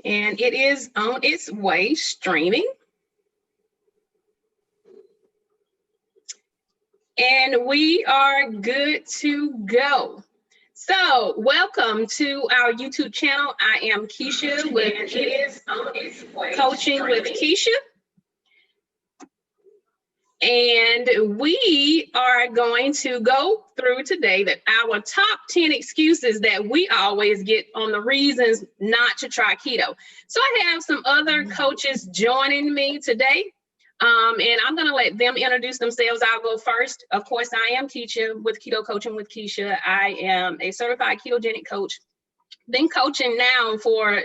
and it is on its way streaming. And we are good to go. So welcome to our YouTube channel. I am Kisha with Coaching with Kisha. And we are going to go through today our top 10 excuses that we always get on the reasons not to try keto. So I have some other coaches joining me today. And I'm going to let them introduce themselves. I'll go first. Of course, I am Kisha with Keto Coaching with Kisha. I am a certified ketogenic coach. Been coaching now for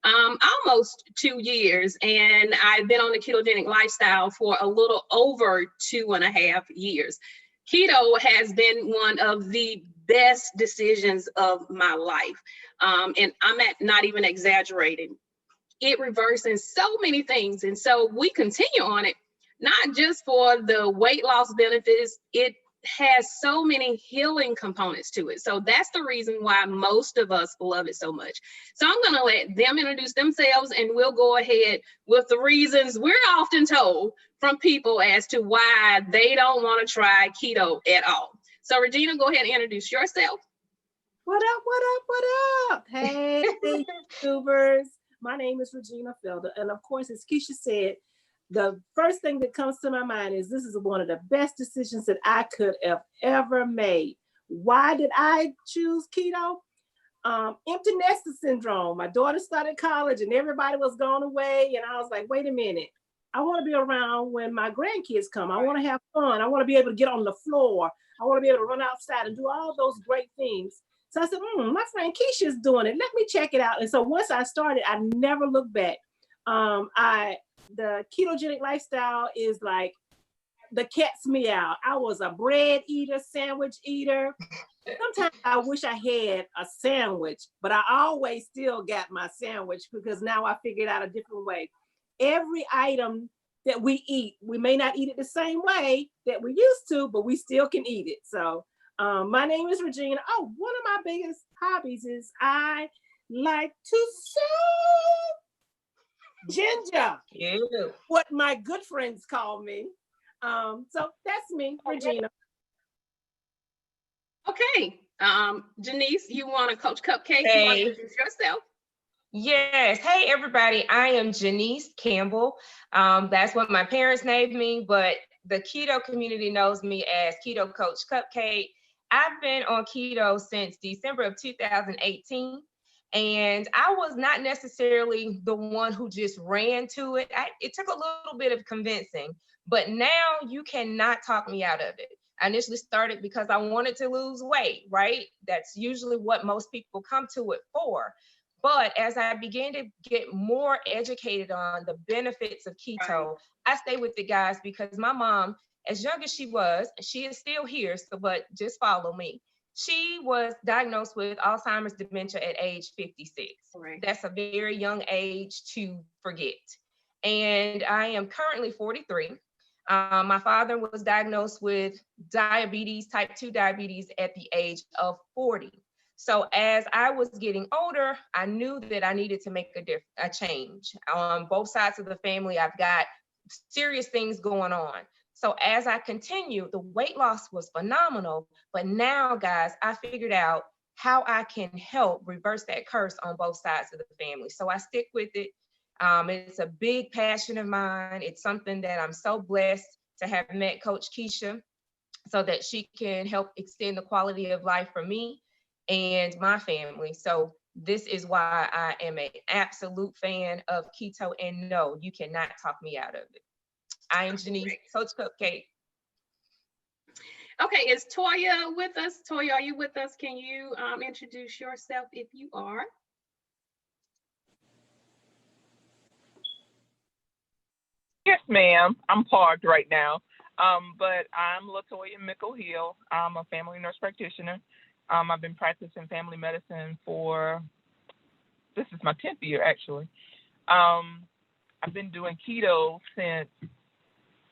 almost 2 years, and I've been on the ketogenic lifestyle for a little over 2.5 years. Keto has been one of the best decisions of my life, and I'm not even exaggerating. It reverses so many things, and so we continue on it, not just for the weight loss benefits. It has so many healing components to it. So that's the reason why most of us love it so much. So I'm going to let them introduce themselves, and we'll go ahead with the reasons we're often told from people as to why they don't want to try keto at all. So Regina, go ahead and introduce yourself. What up, what up, what up? Hey, YouTubers. My name is Regina Felder. And of course, as Kisha said, the first thing that comes to my mind is this is one of the best decisions that I could have ever made. Why did I choose keto? Empty nester syndrome. My daughter started college and everybody was gone away. And I was like, wait a minute. I want to be around when my grandkids come. I want to have fun. I want to be able to get on the floor. I want to be able to run outside and do all those great things. So I said, my friend Kisha's doing it. Let me check it out. And so once I started, I never looked back. The ketogenic lifestyle is like the cat's meow. I was a bread eater, sandwich eater. Sometimes I wish I had a sandwich, but I always still got my sandwich because now I figured out a different way. Every item that we eat, we may not eat it the same way that we used to, but we still can eat it. So my name is Regina. Oh, one of my biggest hobbies is I like to sew ginger. Ew. What my good friends call me. So that's me, Regina. Okay. Janise, you want to coach Cupcake? Hey. You want to introduce yourself? Yes. Hey, everybody. I am Janise Campbell. That's what my parents named me, but the keto community knows me as Keto Coach Cupcake. I've been on keto since December of 2018, and I was not necessarily the one who just ran to it. It took a little bit of convincing, but now you cannot talk me out of it. I initially started because I wanted to lose weight, right? That's usually what most people come to it for. But as I began to get more educated on the benefits of keto, I stay with it, guys, because my mom, as young as she is still here, but just follow me. She was diagnosed with Alzheimer's dementia at age 56. Right. That's a very young age to forget. And I am currently 43. My father was diagnosed with diabetes, type 2 diabetes, at the age of 40. So as I was getting older, I knew that I needed to make a change. On both sides of the family, I've got serious things going on. So as I continued, the weight loss was phenomenal. But now, guys, I figured out how I can help reverse that curse on both sides of the family. So I stick with it. It's a big passion of mine. It's something that I'm so blessed to have met Coach Kisha so that she can help extend the quality of life for me and my family. So this is why I am an absolute fan of keto, and no, you cannot talk me out of it. I am Janise, Coach Cupcake. Okay, is Toya with us? Toya, are you with us? Can you introduce yourself if you are? Yes, ma'am. I'm parked right now. But I'm LaToya Mickle-Hill. I'm a family nurse practitioner. I've been practicing family medicine this is my 10th year, actually. I've been doing keto since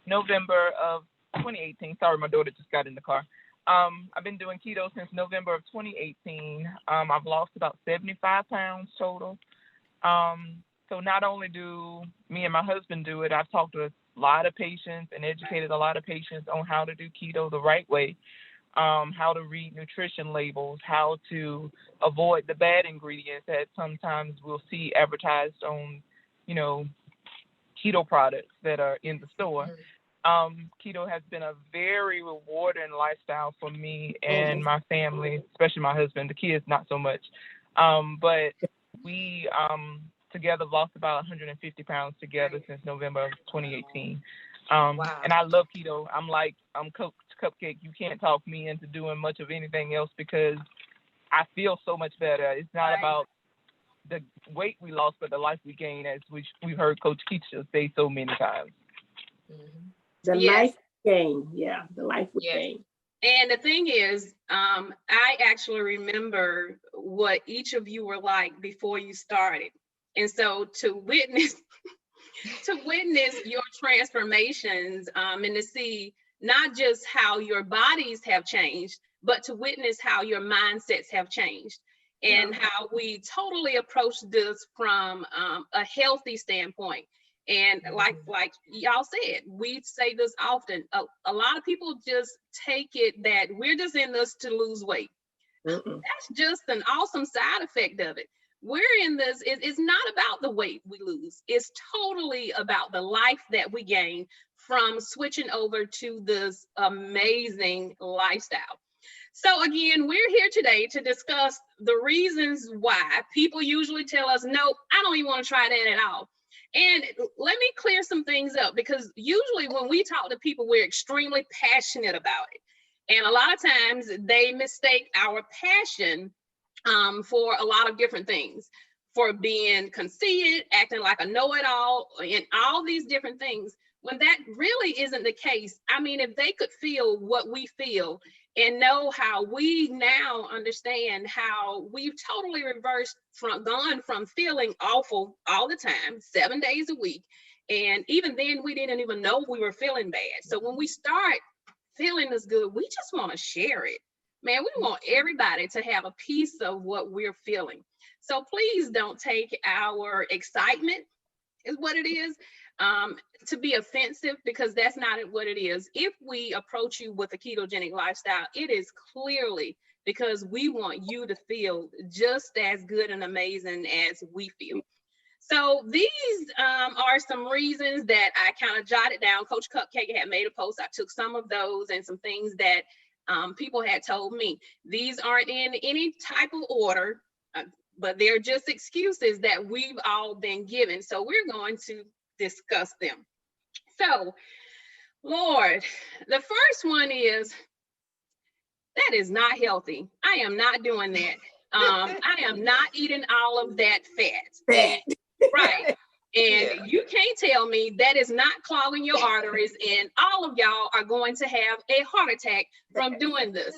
November of 2018. Sorry, my daughter just got in the car. I've been doing keto since November of 2018. I've lost about 75 pounds total. So not only do me and my husband do it, I've talked to a lot of patients and educated a lot of patients on how to do keto the right way, how to read nutrition labels, how to avoid the bad ingredients that sometimes we'll see advertised on, keto products that are in the store. Keto has been a very rewarding lifestyle for me and my family, especially my husband. The kids, not so much. But we together lost about 150 pounds together since November of 2018. Wow. And I love keto. I'm Coach Cupcake. You can't talk me into doing much of anything else because I feel so much better. It's not about the weight we lost, but the life we gained, as we've heard Coach Kisha say so many times. The life gain, the life we gain. And the thing is, I actually remember what each of you were like before you started. And so to witness your transformations and to see not just how your bodies have changed, but to witness how your mindsets have changed and how we totally approach this from a healthy standpoint. And like y'all said, we say this often, a lot of people just take it that we're just in this to lose weight. That's just an awesome side effect of it. We're in this, it's not about the weight we lose. It's totally about the life that we gain from switching over to this amazing lifestyle. So again, we're here today to discuss the reasons why people usually tell us, nope, I don't even want to try that at all. And let me clear some things up, because usually when we talk to people, we're extremely passionate about it. And a lot of times they mistake our passion for a lot of different things, for being conceited, acting like a know-it-all, and all these different things, when that really isn't the case. I mean, if they could feel what we feel and know how we now understand how we've totally gone from feeling awful all the time, 7 days a week. And even then we didn't even know we were feeling bad. So when we start feeling this good, we just want to share it. Man, we want everybody to have a piece of what we're feeling. So please don't take our excitement, is what it is, to be offensive, because that's not what it is. If we approach you with a ketogenic lifestyle, it is clearly because we want you to feel just as good and amazing as we feel. So these are some reasons that I kind of jotted down. Coach Cupcake had made a post. I took some of those and some things that people had told me. These aren't in any type of order, but they're just excuses that we've all been given. So we're going to discuss them. So, Lord, the first one is, that is not healthy. I am not doing that. I am not eating all of that fat. Right. And you can't tell me that is not clogging your arteries, and all of y'all are going to have a heart attack from doing this.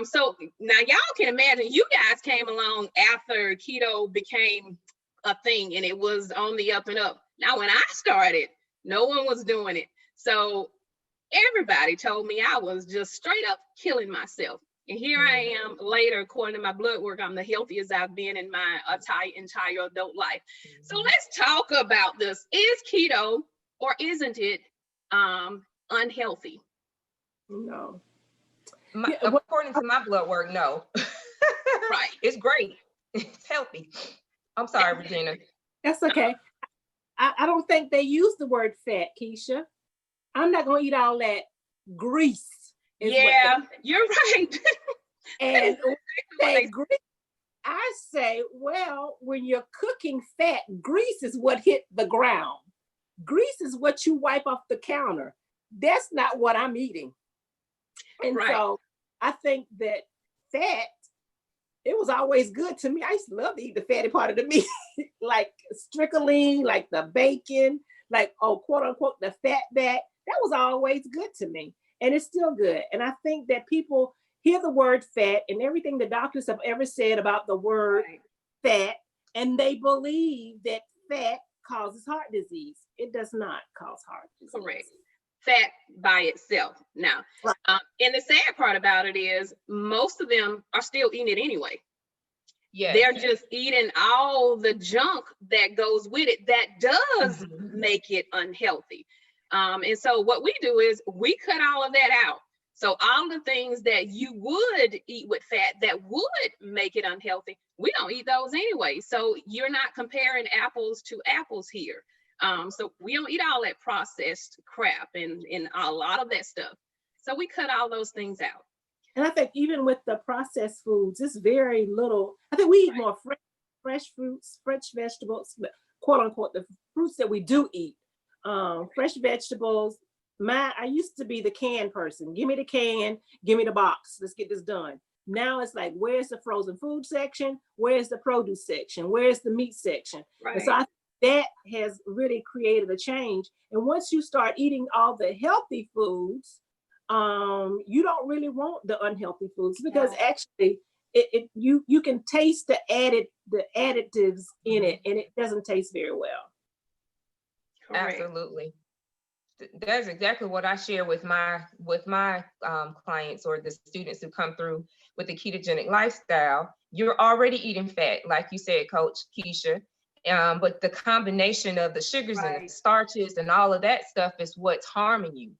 So now y'all can imagine, you guys came along after keto became a thing and it was on the up and up. Now, when I started, no one was doing it. So everybody told me I was just straight up killing myself. And here I am later, according to my blood work, I'm the healthiest I've been in my entire adult life. So let's talk about this. Is keto, or isn't it, unhealthy? No. According to my blood work, no. Right. It's great. It's healthy. I'm sorry, Regina. That's okay. I don't think they use the word fat, Kisha. I'm not going to eat all that grease. Yeah, you're right. And say grease, I say, well, when you're cooking fat, grease is what hit the ground. Grease is what you wipe off the counter. That's not what I'm eating. And so I think that fat, it was always good to me. I used to love to eat the fatty part of the meat, like strickling, like the bacon, like, quote unquote, the fat back. That was always good to me. And it's still good. And I think that people hear the word fat and everything the doctors have ever said about the word fat, and they believe that fat causes heart disease. It does not cause heart disease. Correct. Fat by itself. Now, and the sad part about it is most of them are still eating it anyway. Yes. They're just eating all the junk that goes with it that does make it unhealthy. And so what we do is we cut all of that out. So all the things that you would eat with fat that would make it unhealthy, we don't eat those anyway. So you're not comparing apples to apples here. So we don't eat all that processed crap and a lot of that stuff. So we cut all those things out. And I think even with the processed foods, it's very little. I think we eat more fresh fruits, fresh vegetables, quote unquote, the fruits that we do eat. Fresh vegetables. I used to be the can person. Give me the can, give me the box. Let's get this done. Now it's like, where's the frozen food section? Where's the produce section? Where's the meat section? Right. And so I think that has really created a change. And once you start eating all the healthy foods, you don't really want the unhealthy foods, because actually you can taste the additives in it, and it doesn't taste very well. Correct. Absolutely. That's exactly what I share with my clients or the students who come through with the ketogenic lifestyle. You're already eating fat, like you said, Coach Kisha. But the combination of the sugars and the starches and all of that stuff is what's harming you.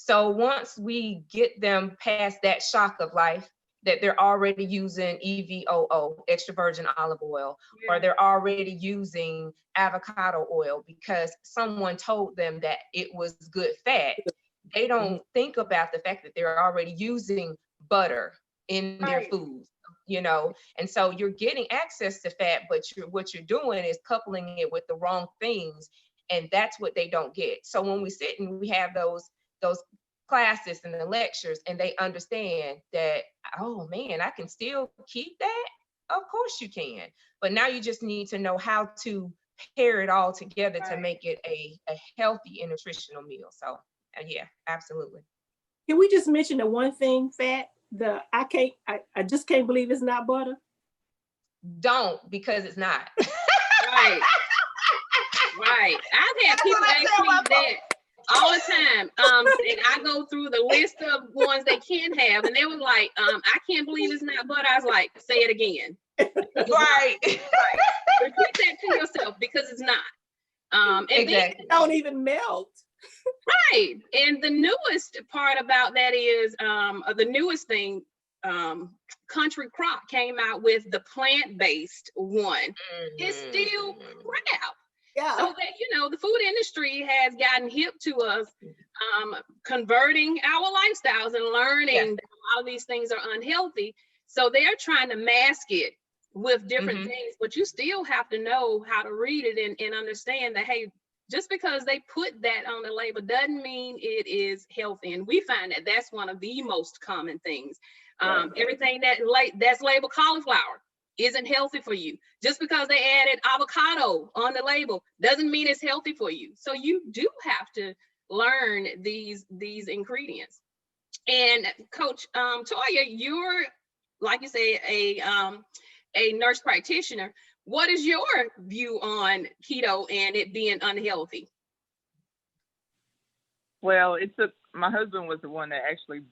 So once we get them past that shock of life, that they're already using EVOO, extra virgin olive oil, or they're already using avocado oil because someone told them that it was good fat, they don't think about the fact that they're already using butter in their foods, you know? And so you're getting access to fat, but what you're doing is coupling it with the wrong things. And that's what they don't get. So when we sit and we have those classes and the lectures, and they understand that, oh man, I can still keep that. Of course you can, but now you just need to know how to pair it all together to make it a healthy and nutritional meal. So yeah, absolutely. Can we just mention the one thing, fat? I just can't believe it's not butter. Don't, because it's not. Right. I've had people ask me that all the time. And I go through the list of ones they can have, and they were like, I can't believe it's not butter. I was like, say it again. Right. Repeat that to yourself, because it's not. And exactly. They don't even melt. Right. And the newest part about that is the newest thing, Country Crock came out with the plant-based one. It's still crap. Yeah. So that, you know, the food industry has gotten hip to us converting our lifestyles and learning that a lot of these things are unhealthy. So they're trying to mask it with different things, but you still have to know how to read it and understand that, hey, just because they put that on the label doesn't mean it is healthy. And we find that that's one of the most common things. Everything that's labeled cauliflower isn't healthy for you. Just because they added avocado on the label doesn't mean it's healthy for you. So you do have to learn these ingredients. And Coach Toya, you're, like you say, a nurse practitioner. What is your view on keto and it being unhealthy? Well, my husband was the one that actually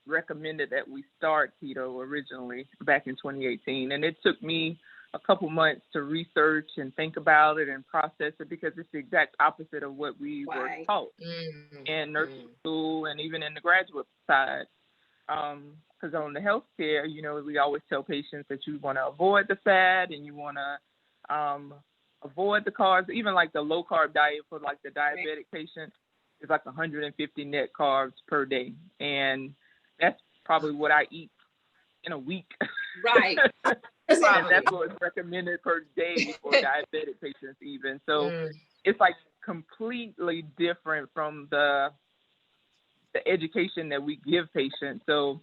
recommended that we start keto originally back in 2018. And it took me a couple months to research and think about it and process it, because it's the exact opposite of what we were taught in nursing school and even in the graduate side. Because on the healthcare, you know, we always tell patients that you want to avoid the fat and you want to avoid the carbs. Even like the low carb diet for like the diabetic patient is like 150 net carbs per day. And that's probably what I eat in a week. Right. And that's what's recommended per day for diabetic patients even. So it's like completely different from the education that we give patients. So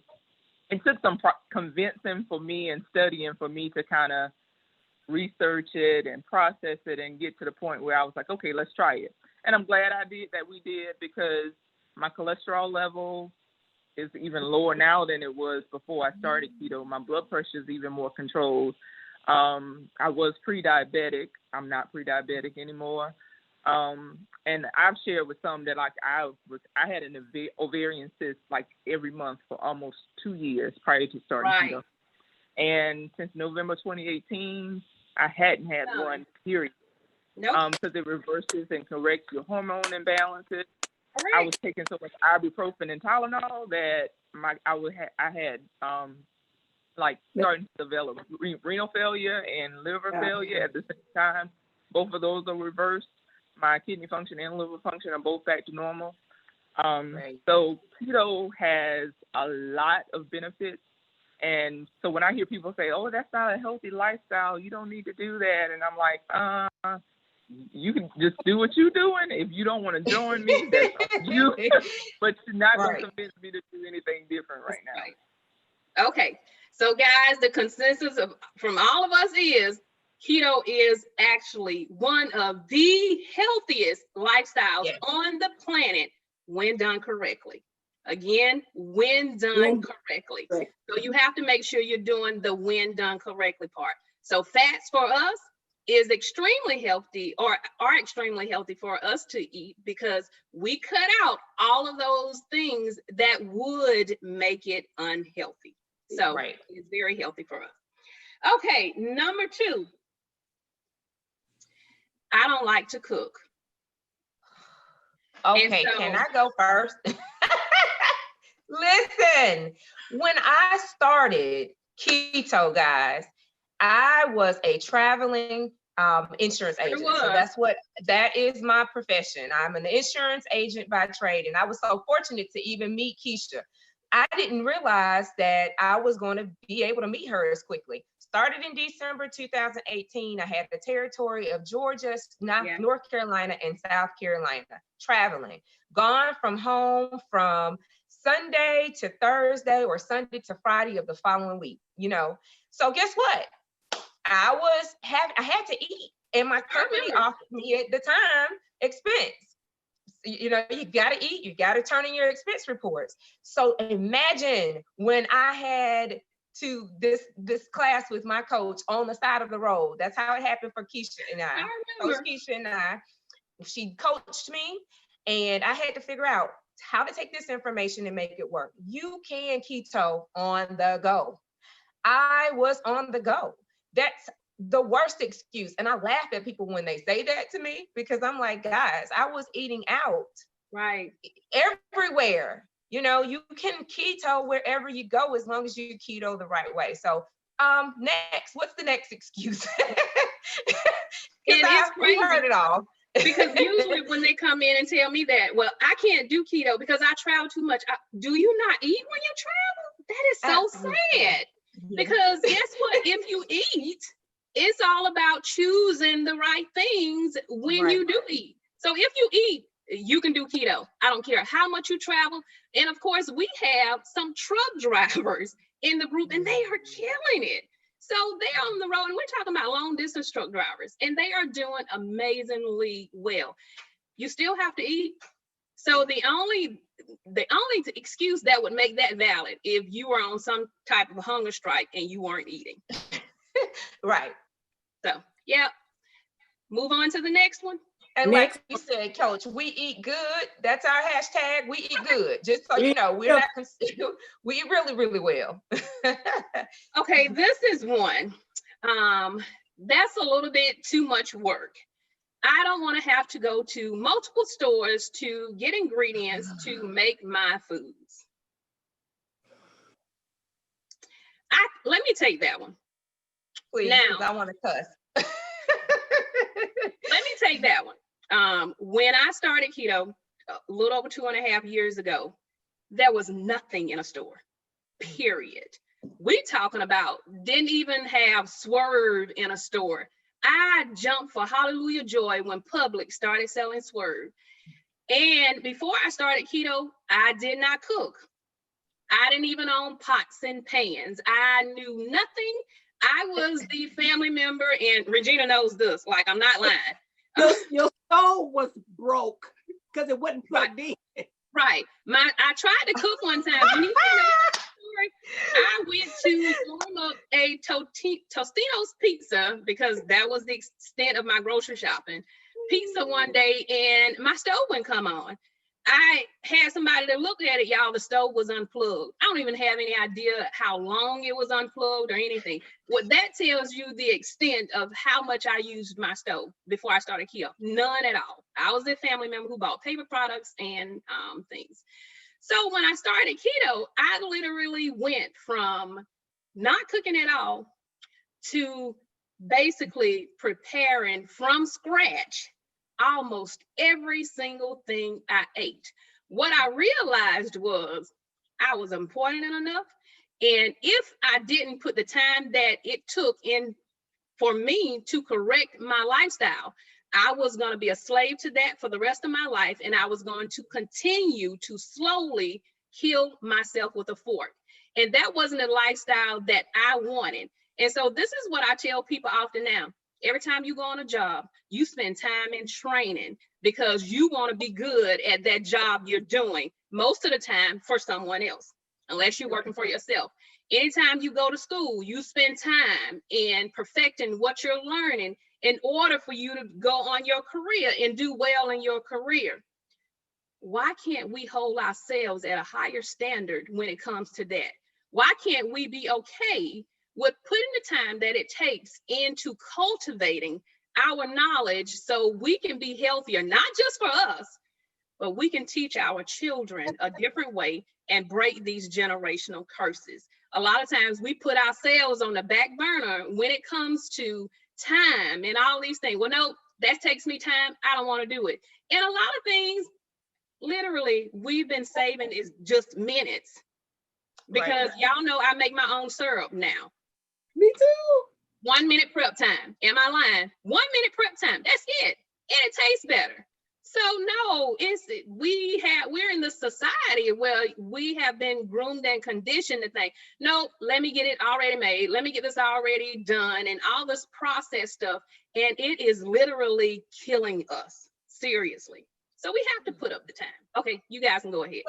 it took some convincing for me and studying for me to kind of research it and process it and get to the point where I was like, okay, let's try it. And I'm glad we did, because my cholesterol level is even lower now than it was before I started keto. My blood pressure is even more controlled. I was pre-diabetic. I'm not pre-diabetic anymore. And I've shared with some that like I had an ovarian cyst like every month for almost 2 years prior to starting keto. And since November 2018, I hadn't had one, period. Nope. Because it reverses and corrects your hormone imbalances. Correct. I was taking so much ibuprofen and Tylenol that I had like starting to develop renal failure and liver failure at the same time. Both of those are reversed. My kidney function and liver function are both back to normal. So keto has a lot of benefits. And so when I hear people say, oh, that's not a healthy lifestyle, you don't need to do that. And I'm like, you can just do what you're doing. If you don't want to join me, that's on you. But you're not going to convince me to do anything different right now. Right. Okay. So guys, the consensus from all of us is keto is actually one of the healthiest lifestyles on the planet when done correctly. Again, when done correctly. So you have to make sure you're doing the when done correctly part. So fats for us is extremely healthy, or are extremely healthy for us to eat, because we cut out all of those things that would make it unhealthy. So it's very healthy for us. Okay, number 2. I don't like to cook. Okay, so, can I go first? Listen, when I started keto, guys, I was a traveling insurance agent. So that is my profession. I'm an insurance agent by trade. And I was so fortunate to even meet Kisha. I didn't realize that I was going to be able to meet her as quickly. Started in December 2018. I had the territory of Georgia, North Carolina, and South Carolina, traveling. Gone from home from Sunday to Thursday or Sunday to Friday of the following week, So guess what? I had to eat, and my company offered me at the time expense. You got to eat, you got to turn in your expense reports. So imagine when I had to this class with my coach on the side of the road. That's how it happened for Kisha and I. Coach Kisha and I, she coached me, and I had to figure out how to take this information and make it work. You can keto on the go. I was on the go. That's the worst excuse. And I laugh at people when they say that to me, because I'm like, guys, I was eating out everywhere. You can keto wherever you go as long as you keto the right way. So next, what's the next excuse? It's crazy. We heard it all. Because usually when they come in and tell me that, well, I can't do keto because I travel too much. Do you not eat when you travel? That is so sad. Because guess what? If you eat, it's all about choosing the right things when you do eat. So if you eat, you can do keto. I don't care how much you travel. And of course, we have some truck drivers in the group, and they are killing it. So they're on the road, and we're talking about long distance truck drivers, and they are doing amazingly well. You still have to eat. So the only excuse that would make that valid if you were on some type of hunger strike and you weren't eating. Right. So move on to the next one. And like you said, Coach, we eat good. That's our hashtag. We eat good. Just so you know, we're not we eat really, really well. Okay, this is one. That's a little bit too much work. I don't want to have to go to multiple stores to get ingredients to make my foods. Let me take that one. Please, now, I want to cuss. Let me take that one. When I started keto a little over 2.5 years ago, there was nothing in a store, period. We talking about didn't even have Swerve in a store. I jumped for hallelujah joy when Publix started selling Swerve. And before I started keto, I did not cook. I didn't even own pots and pans. I knew nothing. I was the family member, and Regina knows this, like I'm not lying. Your stove was broke because it wasn't plugged in. Right. I tried to cook one time. When you I went to warm up a Tostino's pizza because that was the extent of my grocery shopping. Pizza one day, and my stove wouldn't come on. I had somebody that looked at it, y'all, the stove was unplugged. I don't even have any idea how long it was unplugged or anything. What that tells you the extent of how much I used my stove before I started keto. None at all. I was a family member who bought paper products and things. So when I started keto, I literally went from not cooking at all to basically preparing from scratch almost every single thing I ate. What I realized was I was important enough. And if I didn't put the time that it took in for me to correct my lifestyle, I was going to be a slave to that for the rest of my life. And I was going to continue to slowly kill myself with a fork. And that wasn't a lifestyle that I wanted. And so this is what I tell people often now. Every time you go on a job, you spend time in training because you want to be good at that job you're doing most of the time for someone else, unless you're working for yourself. Anytime you go to school, you spend time in perfecting what you're learning in order for you to go on your career and do well in your career. Why can't we hold ourselves at a higher standard when it comes to that? Why can't we be okay with putting the time that it takes into cultivating our knowledge so we can be healthier, not just for us, but we can teach our children a different way and break these generational curses. A lot of times we put ourselves on the back burner when it comes to time and all these things. Well, no, that takes me time. I don't want to do it. And a lot of things, literally, we've been saving is just minutes. Because y'all know I make my own syrup now. Me too. 1 minute prep time. Am I lying? 1 minute prep time. That's it. And it tastes better. So no, we're in the society where we have been groomed and conditioned to think, no, let me get it already made. Let me get this already done and all this process stuff. And it is literally killing us. Seriously. So we have to put up the time. Okay, you guys can go ahead.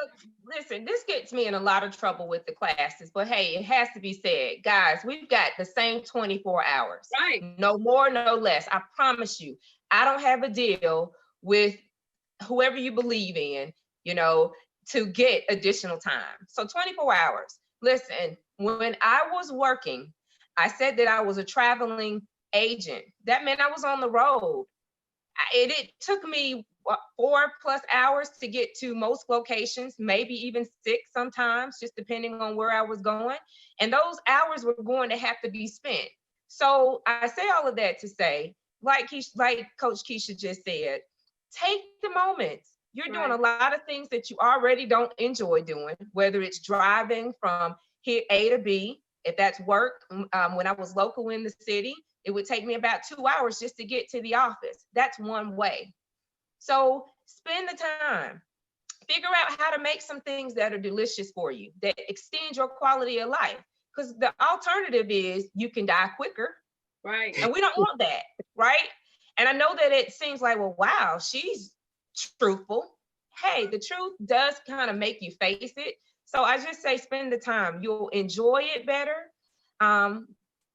Listen, this gets me in a lot of trouble with the classes, but hey, it has to be said. Guys, we've got the same 24 hours. Right. No more, no less. I promise you, I don't have a deal with whoever you believe in, to get additional time. So 24 hours. Listen, when I was working, I said that I was a traveling agent. That meant I was on the road. It took me 4+ hours to get to most locations, maybe even 6 sometimes, just depending on where I was going. And those hours were going to have to be spent. So I say all of that to say, like Coach Kisha just said, take the moments. You're doing a lot of things that you already don't enjoy doing, whether it's driving from here A to B, if that's work. When I was local in the city, it would take me about 2 hours just to get to the office. That's one way. So spend the time, figure out how to make some things that are delicious for you, that extend your quality of life. Because the alternative is you can die quicker. Right. And we don't want that, right? And I know that it seems like, well, wow, she's truthful. Hey, the truth does kind of make you face it. So I just say spend the time. You'll enjoy it better.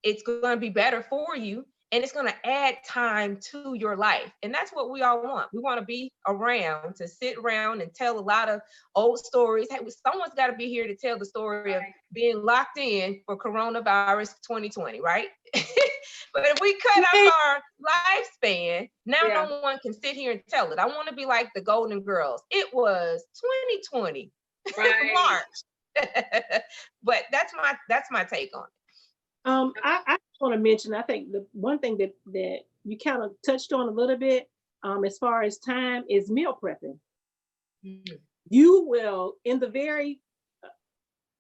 It's going to be better for you. And it's going to add time to your life. And that's what we all want. We want to be around, to sit around and tell a lot of old stories. Hey, someone's got to be here to tell the story of being locked in for coronavirus 2020, right? But if we cut off our lifespan, now no one can sit here and tell it. I want to be like the Golden Girls. It was 2020, March. But that's my take on it. I want to mention, I think the one thing that you kind of touched on a little bit, as far as time, is meal prepping. Mm-hmm. You will, in the very,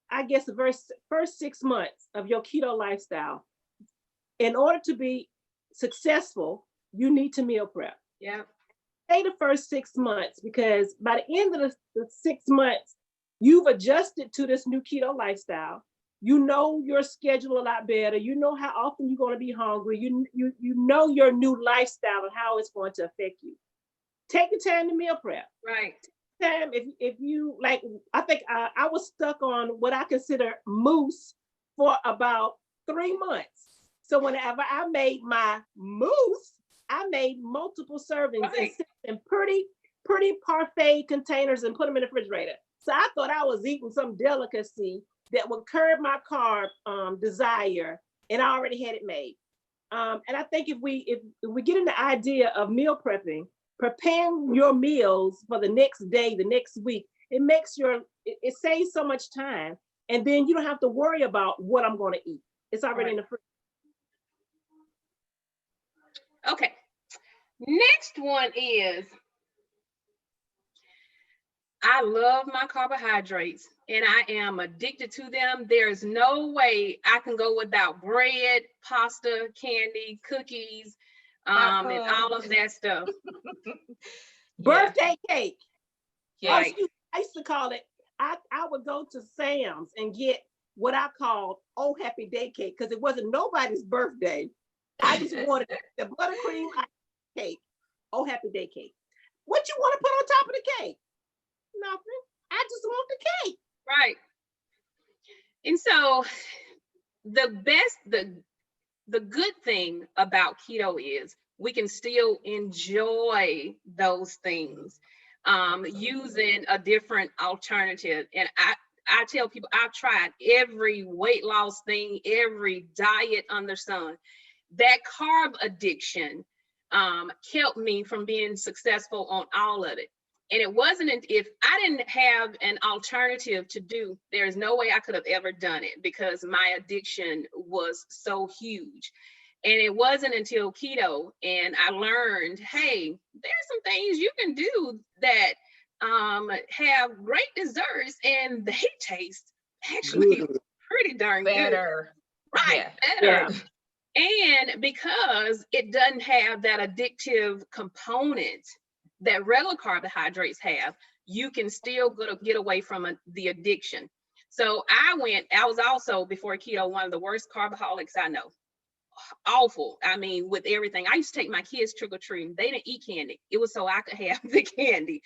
the first 6 months of your keto lifestyle, in order to be successful, you need to meal prep. Yeah. Stay the first 6 months, because by the end of the 6 months, you've adjusted to this new keto lifestyle. You know your schedule a lot better. You know how often you're going to be hungry. You know your new lifestyle and how it's going to affect you. Take the time to meal prep. Right. Time if you like, I think I was stuck on what I consider mousse for about 3 months. So whenever I made my mousse, I made multiple servings and pretty pretty parfait containers and put them in the refrigerator. So I thought I was eating some delicacy that would curb my carb desire, and I already had it made. And I think if we get in the idea of meal prepping, preparing your meals for the next day, the next week, it saves so much time, and then you don't have to worry about what I'm going to eat. It's already in the fridge. Okay. Next one is, I love my carbohydrates and I am addicted to them. There's no way I can go without bread, pasta, candy, cookies, and all of that stuff. Birthday cake. Right. I used to call it, I would go to Sam's and get what I called Oh Happy Day cake, because it wasn't nobody's birthday. I just wanted the buttercream cake, Oh Happy Day cake. What you want to put on top of the cake? Nothing. I just want the cake. Right. And so the good thing about keto is we can still enjoy those things using a different alternative. And I tell people, I've tried every weight loss thing, every diet under the sun. That carb addiction kept me from being successful on all of it. And it wasn't, if I didn't have an alternative to do, there's no way I could have ever done it, because my addiction was so huge. And it wasn't until keto and I learned, hey, there's some things you can do that have great desserts and they taste actually pretty darn better. Good. Right, Yeah. better. Yeah. And because it doesn't have that addictive component that regular carbohydrates have, you can still get away from the addiction. So I was also, before keto, one of the worst carboholics I know. Awful. I mean, with everything. I used to take my kids trick-or-treating. They didn't eat candy. It was so I could have the candy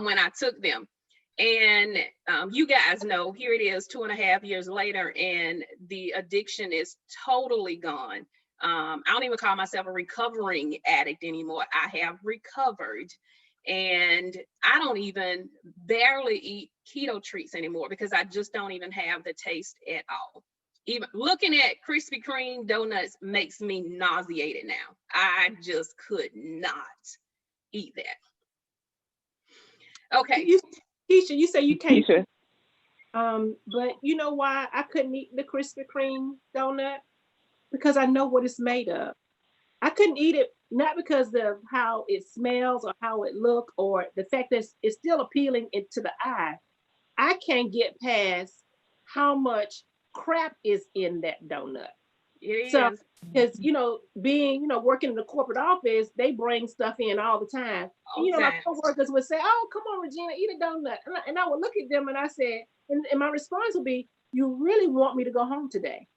when I took them. And you guys know, here it is 2.5 years later, and the addiction is totally gone. I don't even call myself a recovering addict anymore. I have recovered, and I don't even barely eat keto treats anymore because I just don't even have the taste at all. Even looking at Krispy Kreme donuts makes me nauseated now. I just could not eat that. Okay. Keisha, you say you can't. Keisha. But you know why I couldn't eat the Krispy Kreme donut? Because I know what it's made of. I couldn't eat it, not because of how it smells or how it looks or the fact that it's still appealing to the eye. I can't get past how much crap is in that donut. It so, is. Because, being, working in the corporate office, they bring stuff in all the time. And, my coworkers would say, oh, come on, Regina, eat a donut. And I would look at them and I said, and my response would be, you really want me to go home today?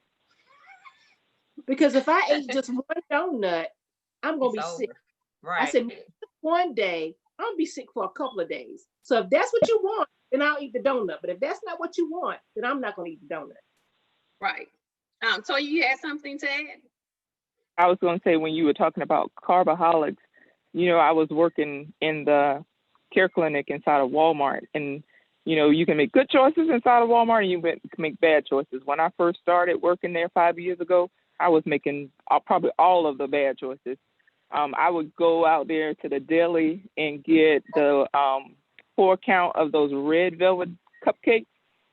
Because if I ate just one donut, I'm going to be sick. Right. I said, one day, I'm going to be sick for a couple of days. So if that's what you want, then I'll eat the donut. But if that's not what you want, then I'm not going to eat the donut. Right. So you had something to add? I was going to say, when you were talking about carboholics, I was working in the care clinic inside of Walmart, and you can make good choices inside of Walmart and you can make bad choices. When I first started working there 5 years ago, I was making probably all of the bad choices. I would go out there to the deli and get the 4 count of those red velvet cupcakes,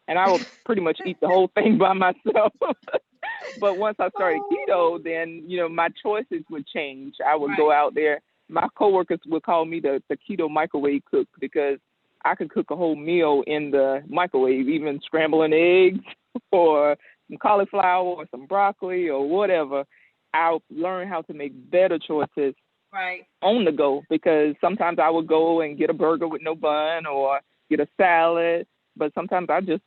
and I would pretty much eat the whole thing by myself. But once I started keto, then, my choices would change. I would go out there. My coworkers would call me the keto microwave cook, because I could cook a whole meal in the microwave, even scrambling eggs or some cauliflower or some broccoli or whatever. I'll learn how to make better choices on the go, because sometimes I would go and get a burger with no bun or get a salad, but sometimes I just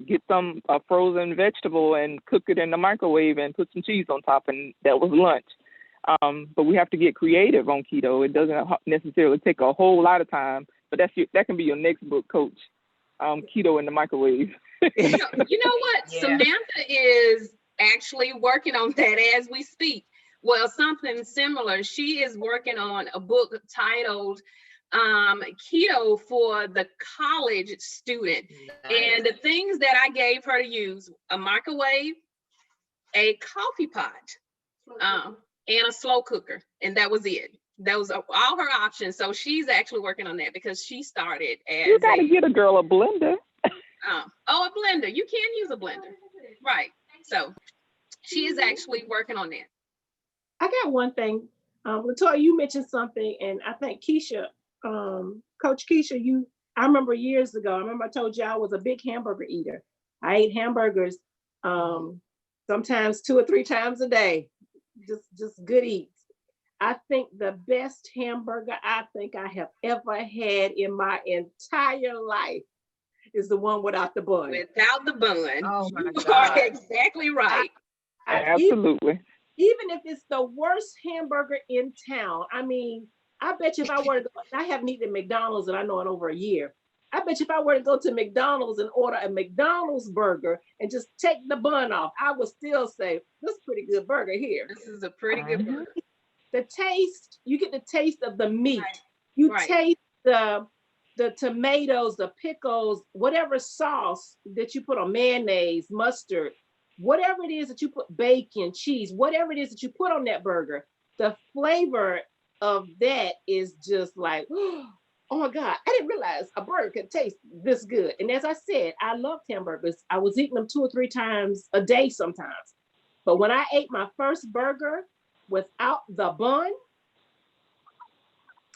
get a frozen vegetable and cook it in the microwave and put some cheese on top, and that was lunch. But we have to get creative on keto. It doesn't necessarily take a whole lot of time, but that can be your next book, Coach. Keto in the microwave. You know what? Yeah. Samantha is actually working on that as we speak. Well, something similar. She is working on a book titled keto for the college student. Nice. And the things that I gave her to use: a microwave, a coffee pot, and a slow cooker. And that was it. That was all her options. So she's actually working on that because she started as You got to get a girl a blender. a blender. You can use a blender. Right. So she is actually working on that. I got one thing. Latoya, you mentioned something, and I think Kisha, Coach Kisha, I remember years ago, I told you I was a big hamburger eater. I ate hamburgers sometimes 2 or 3 times a day, just good eats. I think the best hamburger I think I have ever had in my entire life is the one without the bun. Without the bun. Oh my You God. are exactly right. Absolutely. Even if it's the worst hamburger in town, I mean, I bet you if I were to go, I haven't eaten at McDonald's and I know in over a year. I bet you if I were to go to McDonald's and order a McDonald's burger and just take the bun off, I would still say, this is a pretty good burger here. This is a pretty good burger. The taste, you get the taste of the meat. You taste the tomatoes, the pickles, whatever sauce that you put on, mayonnaise, mustard, whatever it is that you put, bacon, cheese, whatever it is that you put on that burger, the flavor of that is just like, oh my God, I didn't realize a burger could taste this good. And as I said, I loved hamburgers. I was eating them 2 or 3 times a day sometimes. But when I ate my first burger without the bun,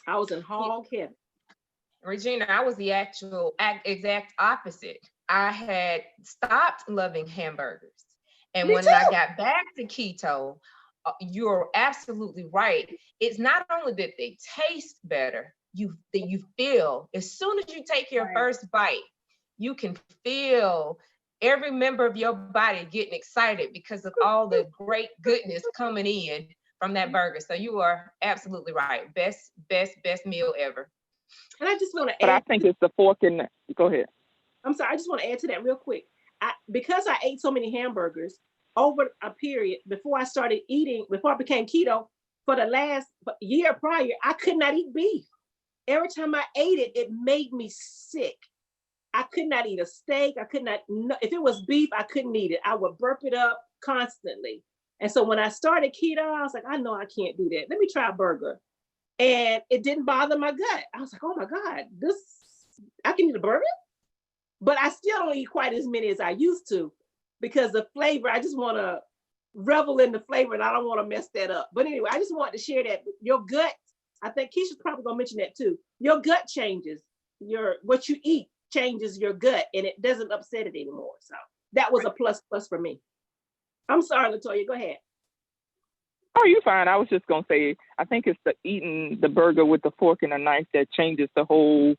I was in hog heaven. Regina, I was the exact opposite. I had stopped loving hamburgers. And when I got back to keto, you're absolutely right. It's not only that they taste better, you feel, as soon as you take your first bite, you can feel every member of your body getting excited because of all the great goodness coming in from that burger. So you are absolutely right. Best meal ever. And I just want to add. But I think it's the fork in the, go ahead. I'm sorry, I just want to add to that real quick. Because I ate so many hamburgers over a period before I became keto, for the last year prior, I could not eat beef. Every time I ate it, it made me sick. I could not eat a steak. I could not, if it was beef, I couldn't eat it. I would burp it up constantly. And so when I started keto, I was like, I know I can't do that. Let me try a burger. And it didn't bother my gut. I was like, oh my God, I can eat a burger? But I still don't eat quite as many as I used to because the flavor, I just want to revel in the flavor and I don't want to mess that up. But anyway, I just wanted to share that. Your gut, I think Kisha's probably going to mention that too. Your gut changes. What you eat changes your gut and it doesn't upset it anymore. So that was a plus for me. I'm sorry, Latoya, go ahead. Oh, you're fine. I was just going to say, I think it's the eating the burger with the fork and a knife that changes the whole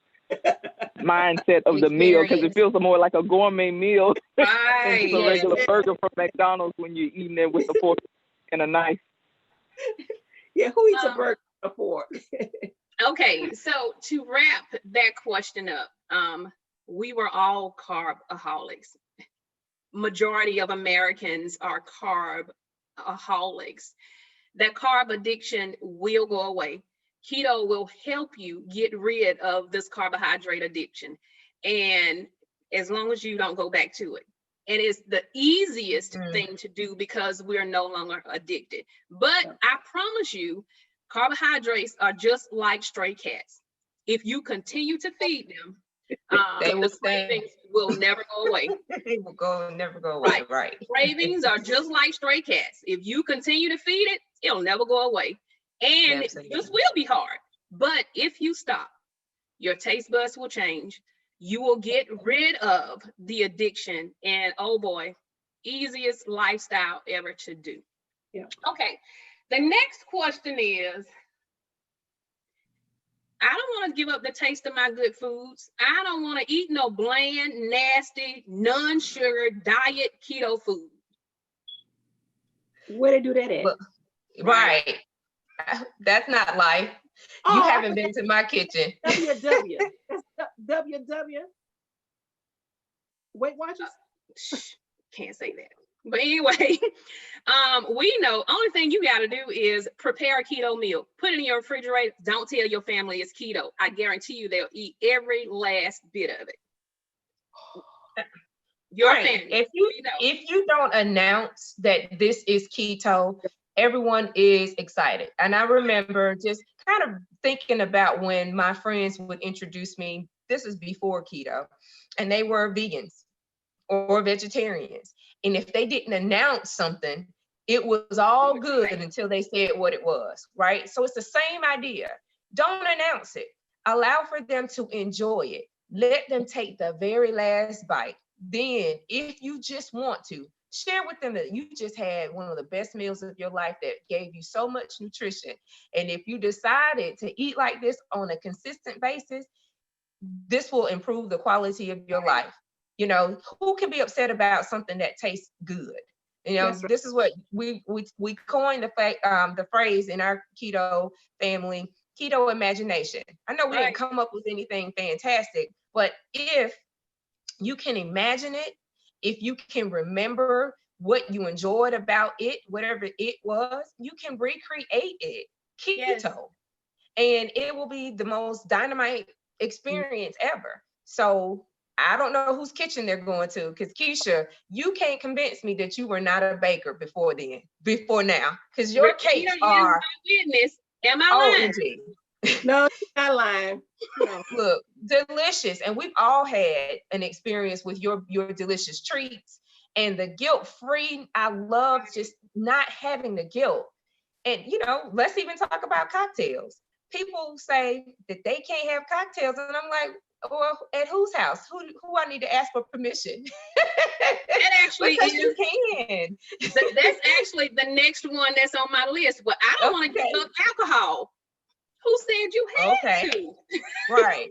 mindset of the meal, because it feels more like a gourmet meal than just a regular burger from McDonald's when you're eating it with a fork and a knife. Yeah, who eats a burger with a fork? Okay, so to wrap that question up, we were all carb-aholics. Majority of Americans are carb-aholics. That carb addiction will go away. Keto will help you get rid of this carbohydrate addiction. And as long as you don't go back to it. And it's the easiest thing to do because we're no longer addicted. But I promise you, carbohydrates are just like stray cats. If you continue to feed them, they will cravings will never go away. They will never go away. Right. Cravings are just like stray cats. If you continue to feed it, it'll never go away. And this will be hard. But if you stop, your taste buds will change. You will get rid of the addiction. And oh boy, easiest lifestyle ever to do. Yeah. Okay. The next question is, I don't want to give up the taste of my good foods. I don't want to eat no bland, nasty, non-sugar diet keto food. Where they do that at? Right. That's not life. You haven't been to my kitchen. WW. That's WW. Weight Watchers? Can't say that. But anyway, we know only thing you got to do is prepare a keto meal. Put it in your refrigerator. Don't tell your family it's keto. I guarantee you they'll eat every last bit of it. Your family. If you don't announce that this is keto, everyone is excited. And I remember just kind of thinking about when my friends would introduce me, this is before keto, and they were vegans or vegetarians. And if they didn't announce something, it was all good until they said what it was, right? So it's the same idea. Don't announce it. Allow for them to enjoy it. Let them take the very last bite. Then, if you just want to, share with them that you just had one of the best meals of your life that gave you so much nutrition. And if you decided to eat like this on a consistent basis, this will improve the quality of your life. You know, who can be upset about something that tastes good? You know, Right. this is what we coined the phrase in our keto family, keto imagination. I know we didn't come up with anything fantastic, but if you can imagine it, if you can remember what you enjoyed about it, whatever it was, you can recreate it, keto. Yes. And it will be the most dynamite experience ever. So I don't know whose kitchen they're going to, because Kisha, you can't convince me that you were not a baker before now, because your cakes are witness. Am I lying? OMG. No, you're not lying. No. Look, delicious. And we've all had an experience with your delicious treats and the guilt-free. I love just not having the guilt. And, you know, let's even talk about cocktails. People say that they can't have cocktails. And I'm like, well, at whose house? Who I need to ask for permission? That actually is, you can. That's actually the next one that's on my list. But I don't want to give up alcohol. Who said you had to? Right.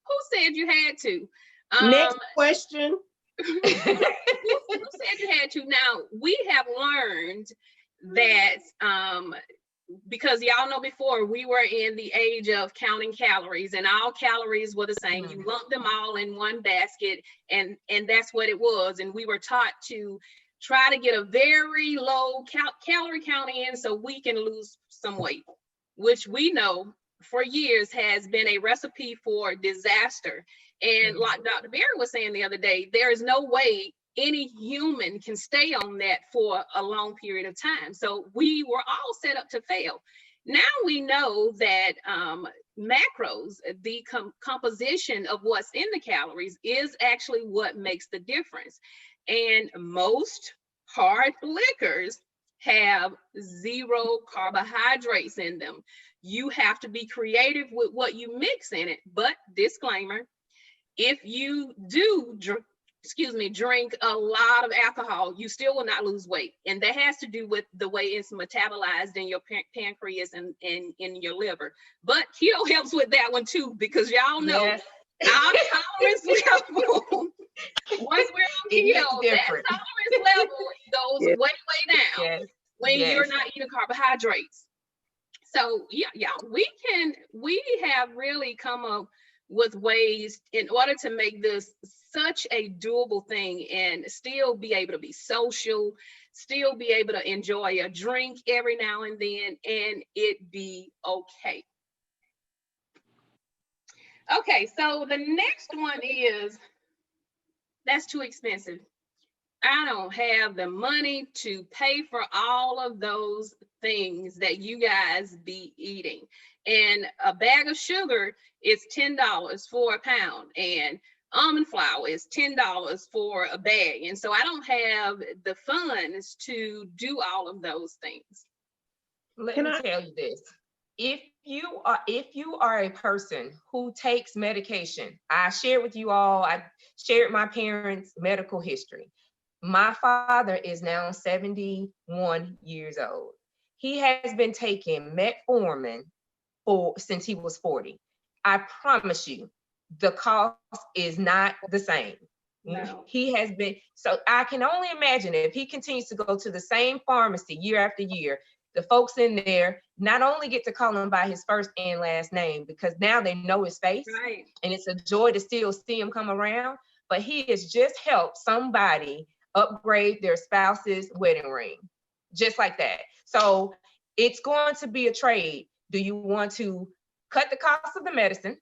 Who said you had to? Next question. Who said you had to? Now, we have learned that because y'all know before we were in the age of counting calories and all calories were the same. You lump them all in one basket and that's what it was. And we were taught to try to get a very low calorie count in so we can lose some weight, which we know for years has been a recipe for disaster. And like Dr. Barry was saying the other day, there is no way any human can stay on that for a long period of time. So we were all set up to fail. Now we know that macros, the composition of what's in the calories is actually what makes the difference. And most hard liquors have 0 carbohydrates in them. You have to be creative with what you mix in it. But disclaimer, if you do drink a lot of alcohol, you still will not lose weight. And that has to do with the way it's metabolized in your pancreas and in your liver. But keto helps with that one too, because y'all know our tolerance level, once we're on keto, that tolerance level goes way down when you're not eating carbohydrates. So yeah, we have really come up with ways in order to make this such a doable thing and still be able to be social, still be able to enjoy a drink every now and then, and it be okay. Okay, so the next one is, that's too expensive. I don't have the money to pay for all of those things that you guys be eating. And a bag of sugar is $10 for a pound, and almond flour is $10 for a bag. And so I don't have the funds to do all of those things. Let me tell you this. If you are a person who takes medication, I shared with you all, I shared my parents' medical history. My father is now 71 years old. He has been taking metformin since he was 40. I promise you, the cost is not the same. No. He has been, so I can only imagine if he continues to go to the same pharmacy year after year, the folks in there not only get to call him by his first and last name, because now they know his face, and it's a joy to still see him come around, but he has just helped somebody upgrade their spouse's wedding ring, just like that. So it's going to be a trade. Do you want to cut the cost of the medicine,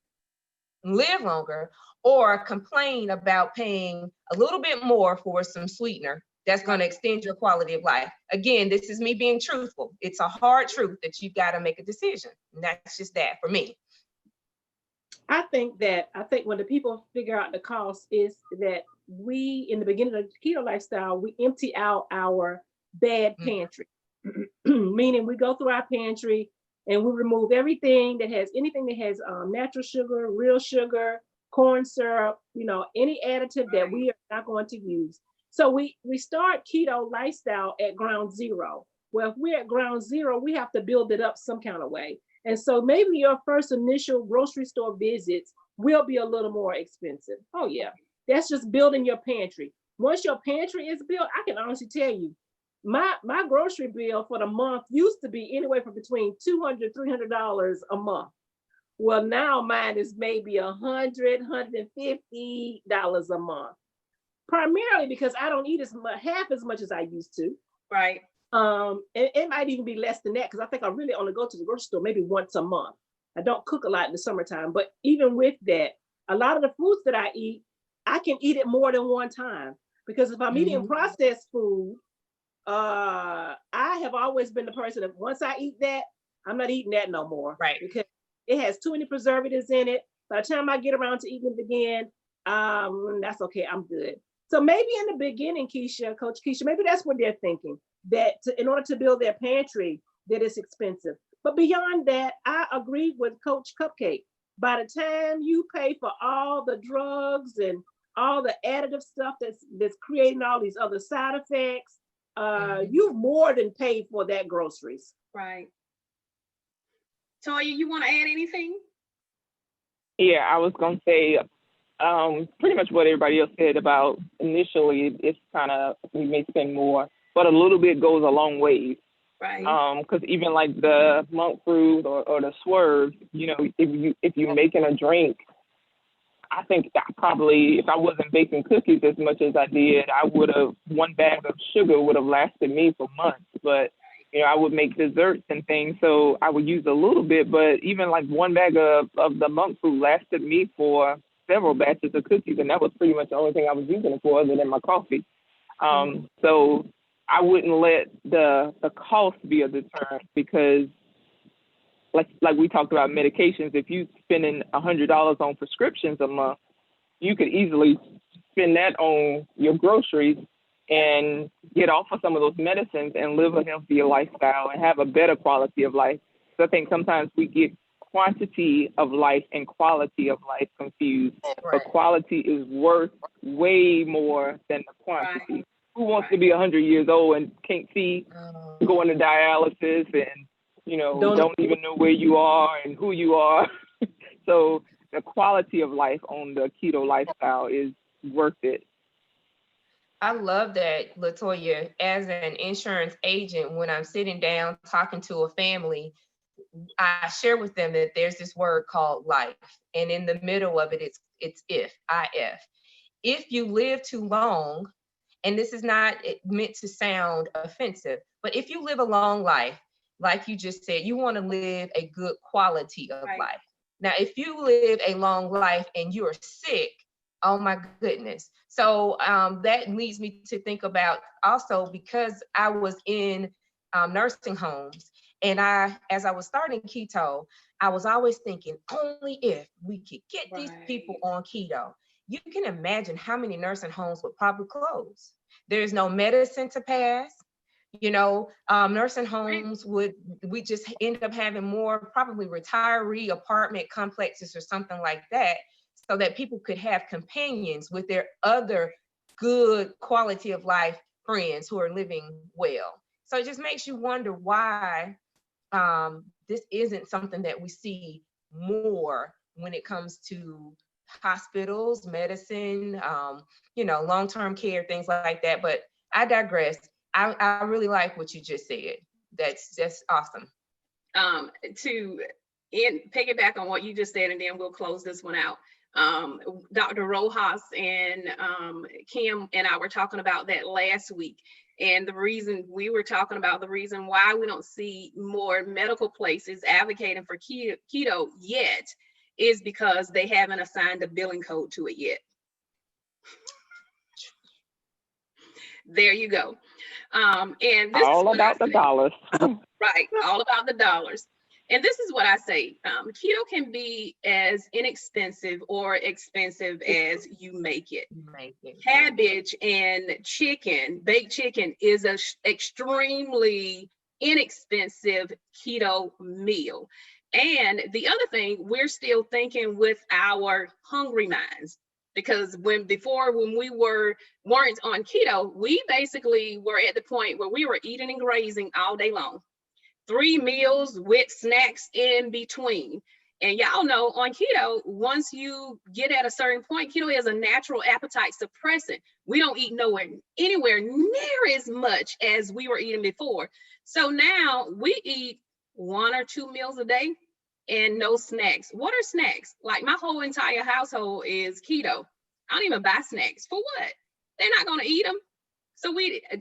live longer, or complain about paying a little bit more for some sweetener that's going to extend your quality of life? Again, this is me being truthful. It's a hard truth that you've got to make a decision. And that's just that for me. I think when the people figure out the cost is that we, in the beginning of the keto lifestyle, we empty out our bad pantry, meaning we go through our pantry and we remove anything that has natural sugar, real sugar, corn syrup, any additive that we are not going to use. So we start keto lifestyle at ground zero. Well, if we're at ground zero, we have to build it up some kind of way. And so maybe your first initial grocery store visits will be a little more expensive. Oh yeah, that's just building your pantry. Once your pantry is built, I can honestly tell you, my grocery bill for the month used to be anywhere from between $200, $300 a month. Well, now mine is maybe $100, $150 a month. Primarily because I don't eat half as much as I used to. Right. It might even be less than that because I think I really only go to the grocery store maybe once a month. I don't cook a lot in the summertime, but even with that, a lot of the foods that I eat, I can eat it more than one time because if I'm eating processed food, I have always been the person that once I eat that, I'm not eating that no more. Right. Because it has too many preservatives in it. By the time I get around to eating it again, that's okay. I'm good. So maybe in the beginning, Coach Kisha, maybe that's what they're thinking, that in order to build their pantry, that it's expensive. But beyond that, I agree with Coach Cupcake. By the time you pay for all the drugs and all the additive stuff that's creating all these other side effects, you've more than paid for that groceries. Right. Toya, you want to add anything? Yeah, I was going to say pretty much what everybody else said about initially, it's kind of, we may spend more, but a little bit goes a long way. Right. Because even like the monk fruit or the swerve, if you're making a drink, I think that probably, if I wasn't baking cookies as much as I did, one bag of sugar would have lasted me for months. But, I would make desserts and things, so I would use a little bit. But even like one bag of the monk fruit lasted me for several batches of cookies, and that was pretty much the only thing I was using it for other than my coffee. So I wouldn't let the cost be a deterrent because, like we talked about medications, if you're spending $100 on prescriptions a month, you could easily spend that on your groceries and get off of some of those medicines and live a healthier lifestyle and have a better quality of life. So I think sometimes we get quantity of life and quality of life confused. Right. But quality is worth way more than the quantity. Right. Who wants to be 100 years old and can't see, going to dialysis and, don't even know where you are and who you are? So the quality of life on the keto lifestyle is worth it. I love that, LaToya. As an insurance agent, when I'm sitting down talking to a family, I share with them that there's this word called life. And in the middle of it, it's if. If you live too long, and this is not meant to sound offensive, but if you live a long life, like you just said, you want to live a good quality of life. Now, if you live a long life and you're sick, oh my goodness. So that leads me to think about also, because I was in nursing homes, and as I was starting keto, I was always thinking, only if we could get these people on keto. You can imagine how many nursing homes would probably close. There's no medicine to pass. Nursing homes we just end up having more probably retiree apartment complexes or something like that, so that people could have companions with their other good quality of life friends who are living well. So it just makes you wonder why this isn't something that we see more when it comes to hospitals, medicine, long-term care, things like that. But I digress. I really like what you just said. That's just awesome. To piggyback on what you just said, and then we'll close this one out. Dr. Rojas and Kim and I were talking about that last week. And the reason we were talking about the reason why we don't see more medical places advocating for keto yet is because they haven't assigned a billing code to it yet. There you go. And this all is about the dollars. Right, all about the dollars. And this is what I say, keto can be as inexpensive or expensive as you make it. Cabbage and chicken, baked chicken, is an extremely inexpensive keto meal. And the other thing, we're still thinking with our hungry minds, because when we weren't on keto, we basically were at the point where we were eating and grazing all day long. 3 meals with snacks in between. And y'all know on keto, once you get at a certain point, keto is a natural appetite suppressant. We don't eat anywhere near as much as we were eating before. So now we eat 1 or 2 meals a day and no snacks. What are snacks? Like my whole entire household is keto. I don't even buy snacks. For what? They're not going to eat them. So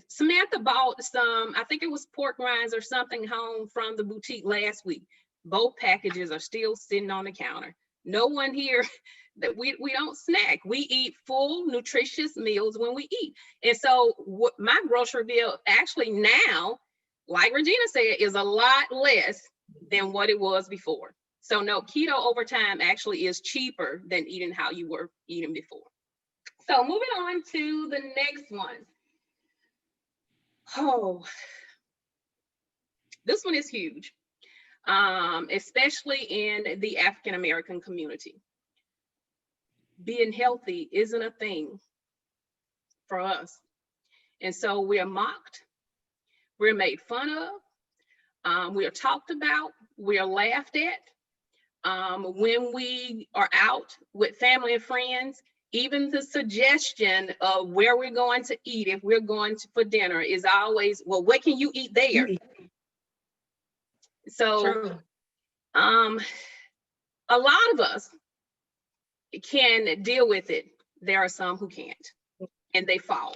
Samantha bought some, I think it was pork rinds or something home from the boutique last week. Both packages are still sitting on the counter. No one here that we don't snack. We eat full, nutritious meals when we eat. And so my grocery bill actually now, like Regina said, is a lot less than what it was before. So no, keto over time actually is cheaper than eating how you were eating before. So moving on to the next one. Oh, this one is huge, especially in the African American community. Being healthy isn't a thing for us. And so we're mocked, we're made fun of, we are talked about, we are laughed at. When we are out with family and friends, even the suggestion of where we're going to eat, if we're going for dinner, is always, well, what can you eat there? So a lot of us can deal with it. There are some who can't, and they fall.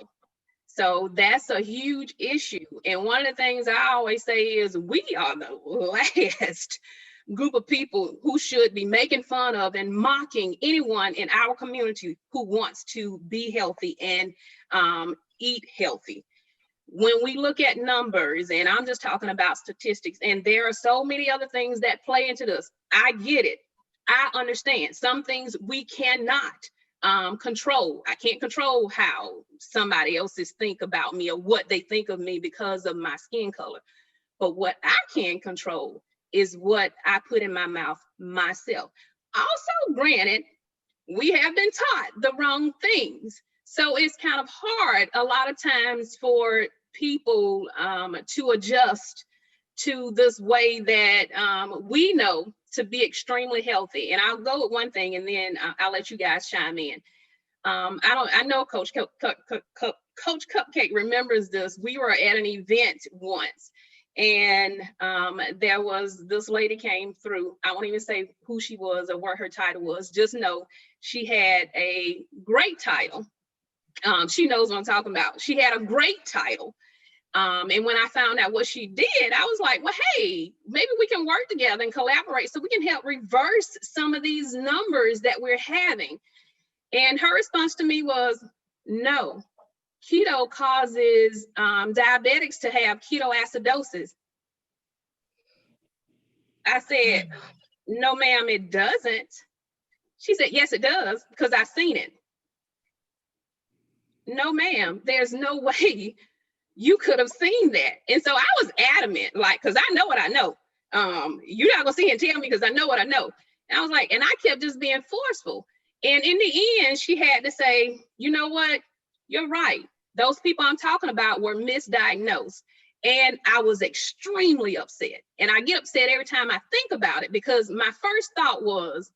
So that's a huge issue. And one of the things I always say is we are the last group of people who should be making fun of and mocking anyone in our community who wants to be healthy and eat healthy. When we look at numbers, and I'm just talking about statistics, and there are so many other things that play into this. I get it. I understand. Some things we cannot control. I can't control how somebody else's think about me or what they think of me because of my skin color. But what I can control is what I put in my mouth myself. Also, granted, we have been taught the wrong things. So it's kind of hard a lot of times for people to adjust to this way that we know to be extremely healthy. And I'll go with one thing and then I'll let you guys chime in. I know Coach Cupcake remembers this. We were at an event once, and there was this lady came through. I won't even say who she was or what her title was. Just know she had a great title. She knows what I'm talking about. She had a great title. And when I found out what she did, I was like, well, hey, maybe we can work together and collaborate so we can help reverse some of these numbers that we're having. And her response to me was, no, keto causes diabetics to have ketoacidosis. I said, no, ma'am, it doesn't. She said, yes, it does, because I've seen it. No, ma'am, there's no way you could have seen that. And so I was adamant, like, because I know what I know. You're not gonna sit here and tell me because I know what I know. And I was like, and I kept just being forceful. And in the end, she had to say, you know what? You're right. Those people I'm talking about were misdiagnosed. And I was extremely upset. And I get upset every time I think about it, because my first thought was,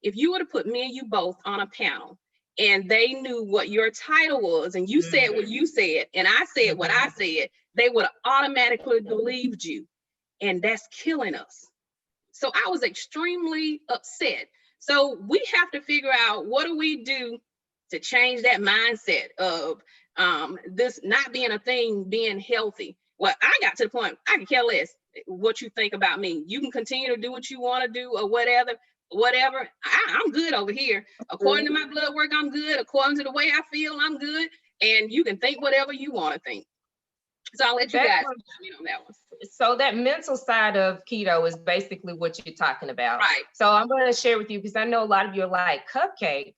if you would have put me and you both on a panel and they knew what your title was and you said what you said and I said what I said, they would have automatically believed you. And that's killing us. So I was extremely upset. So we have to figure out, what do we do to change that mindset of this not being a thing, being healthy? Well, I got to the point, I can care less what you think about me. You can continue to do what you want to do or whatever. I'm good over here. According to my blood work, I'm good. According to the way I feel, I'm good. And you can think whatever you want to think. So I'll let you guys comment on that one. So that mental side of keto is basically what you're talking about. Right. So I'm going to share with you, because I know a lot of you are like, Cupcake?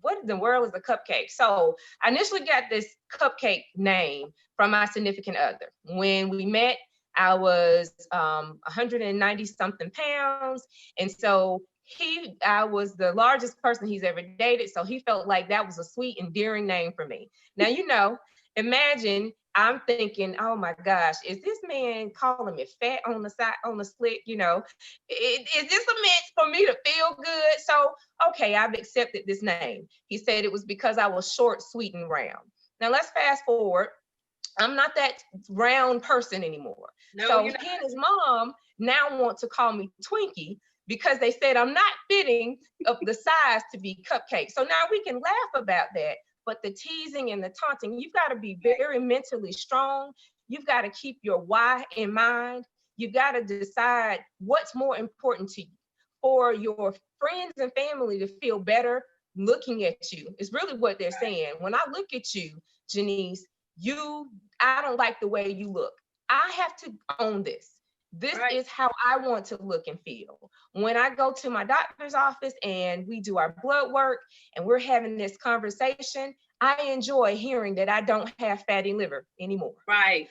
What in the world is a cupcake? So I initially got this Cupcake name from my significant other. When we met, I was 190 something pounds. And so I was the largest person he's ever dated. So he felt like that was a sweet, endearing name for me. Now, imagine I'm thinking, oh my gosh, is this man calling me fat on the side, on the slick? Is this a meant for me to feel good? So, okay, I've accepted this name. He said it was because I was short, sweet, and round. Now let's fast forward. I'm not that round person anymore. No, so he and his mom now want to call me Twinkie, because they said I'm not fitting of the size to be Cupcake. So now we can laugh about that. But the teasing and the taunting, you've got to be very mentally strong. You've got to keep your why in mind. You got to decide what's more important to you. For your friends and family to feel better looking at you is really what they're saying. When I look at you, Janise, I don't like the way you look. I have to own this. This is how I want to look and feel. When I go to my doctor's office and we do our blood work and we're having this conversation, I enjoy hearing that I don't have fatty liver anymore. Right.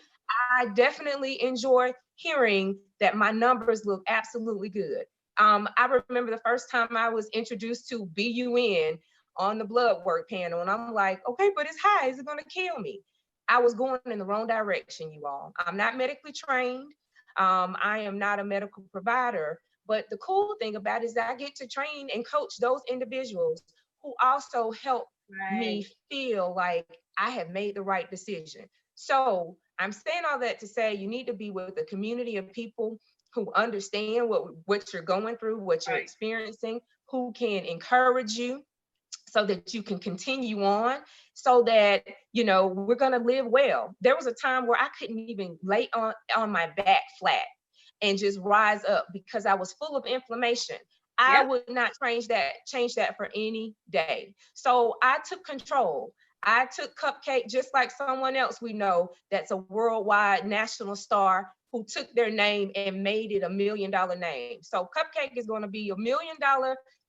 I definitely enjoy hearing that my numbers look absolutely good. I remember the first time I was introduced to BUN on the blood work panel, and I'm like, okay, but it's high. Is it going to kill me? I was going in the wrong direction, you all. I'm not medically trained. I am not a medical provider, but the cool thing about it is that I get to train and coach those individuals who also help me feel like I have made the right decision. So I'm saying all that to say you need to be with a community of people who understand what you're going through, what you're experiencing, who can encourage you so that you can continue on, so that, we're going to live well. There was a time where I couldn't even lay on my back flat and just rise up because I was full of inflammation. I would not change that for any day. So I took control. I took Cupcake, just like someone else we know that's a worldwide national star who took their name and made it $1 million name. So Cupcake is going to be $1 million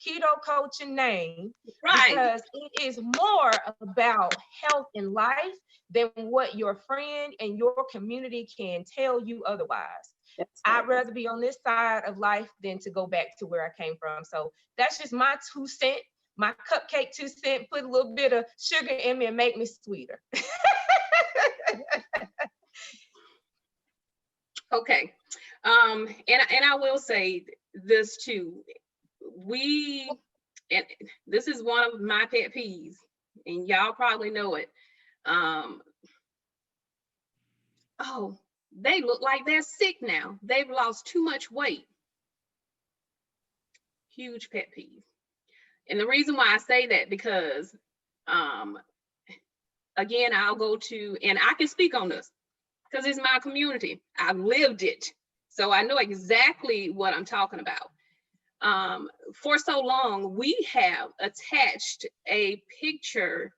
keto coaching name, because it is more about health and life than what your friend and your community can tell you otherwise. I'd rather be on this side of life than to go back to where I came from. So that's just my 2 cents, my Cupcake 2 cents, put a little bit of sugar in me and make me sweeter. Okay. And I will say this too. And this is one of my pet peeves, and y'all probably know it. Oh, they look like they're sick now. They've lost too much weight. Huge pet peeve. And the reason why I say that, because again, I'll go to, and I can speak on this because it's my community. I've lived it. So I know exactly what I'm talking about. For so long, we have attached a picture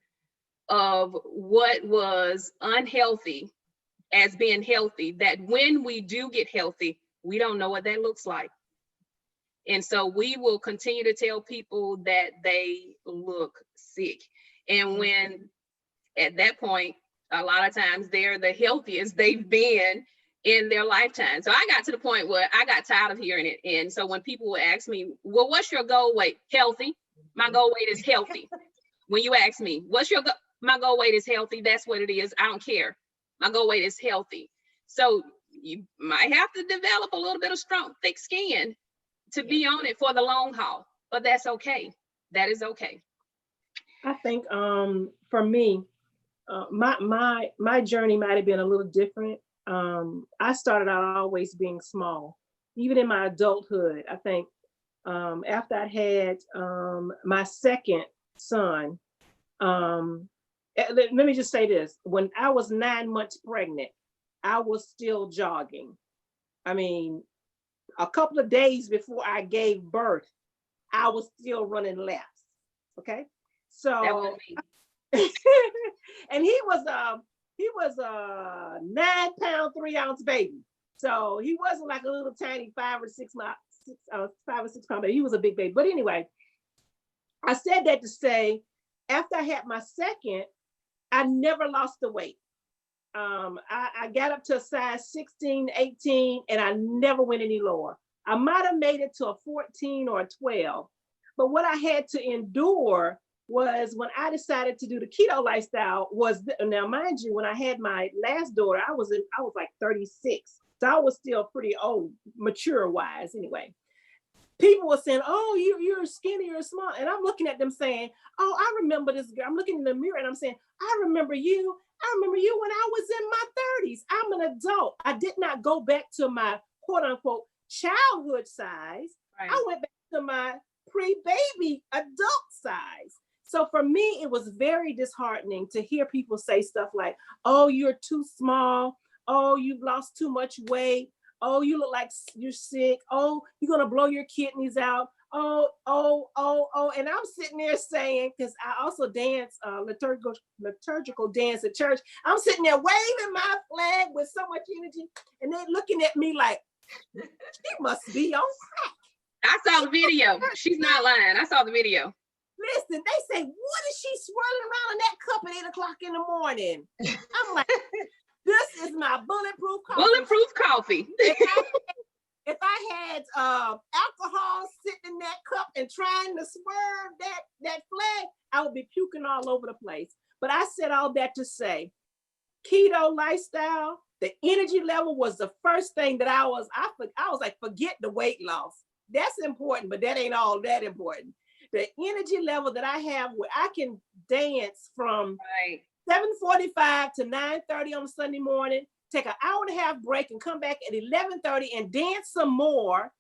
of what was unhealthy as being healthy, that when we do get healthy, we don't know what that looks like. And so we will continue to tell people that they look sick. And when at that point, a lot of times they're the healthiest they've been in their lifetime. So I got to the point where I got tired of hearing it. And so when people would ask me, well, what's your goal weight? Healthy. My goal weight is healthy. When you ask me, my goal weight is healthy. That's what it is. I don't care. My goal weight is healthy. So you might have to develop a little bit of strong, thick skin to be on it for the long haul, but that's okay. That is okay. I think for me, my journey might have been a little different. I started out always being small, even in my adulthood. I think after I had my second son, let me just say this. When I was 9 months pregnant, I was still jogging. I mean, a couple of days before I gave birth, I was still running laps. Okay. So, and he was a 9-pound, 3-ounce baby. So he wasn't like a little tiny 5 or 6 pound baby. He was a big baby. But anyway, I said that to say, after I had my second, I never lost the weight. I got up to a size 16, 18, and I never went any lower. I might have made it to a 14 or a 12. But what I had to endure was when I decided to do the keto lifestyle now mind you, when I had my last daughter, I was like 36. So I was still pretty old, mature wise anyway. People were saying, oh, you're skinny, you're small. And I'm looking at them saying, oh, I remember this girl. I'm looking in the mirror and I'm saying, I remember you. I remember you when I was in my 30s. I'm an adult. I did not go back to my quote unquote childhood size. Right. I went back to my pre-baby adult size. So for me, it was very disheartening to hear people say stuff like, oh, you're too small. Oh, you've lost too much weight. Oh, you look like you're sick. Oh, you're going to blow your kidneys out. Oh. And I'm sitting there saying, because I also dance liturgical dance at church. I'm sitting there waving my flag with so much energy. And they're looking at me like, she must be on crack. I saw the video. She's not lying. I saw the video. Listen, they say, what is she swirling around in that cup at 8 o'clock in the morning? I'm like, this is my bulletproof coffee. Bulletproof coffee. If I had alcohol sitting in that cup and trying to swerve that flag, I would be puking all over the place. But I said all that to say, keto lifestyle, the energy level was the first thing that I was like, forget the weight loss. That's important, but that ain't all that important. The energy level that I have where I can dance from 7:45 to 9:30 on a Sunday morning, take an hour and a half break and come back at 11:30 and dance some more.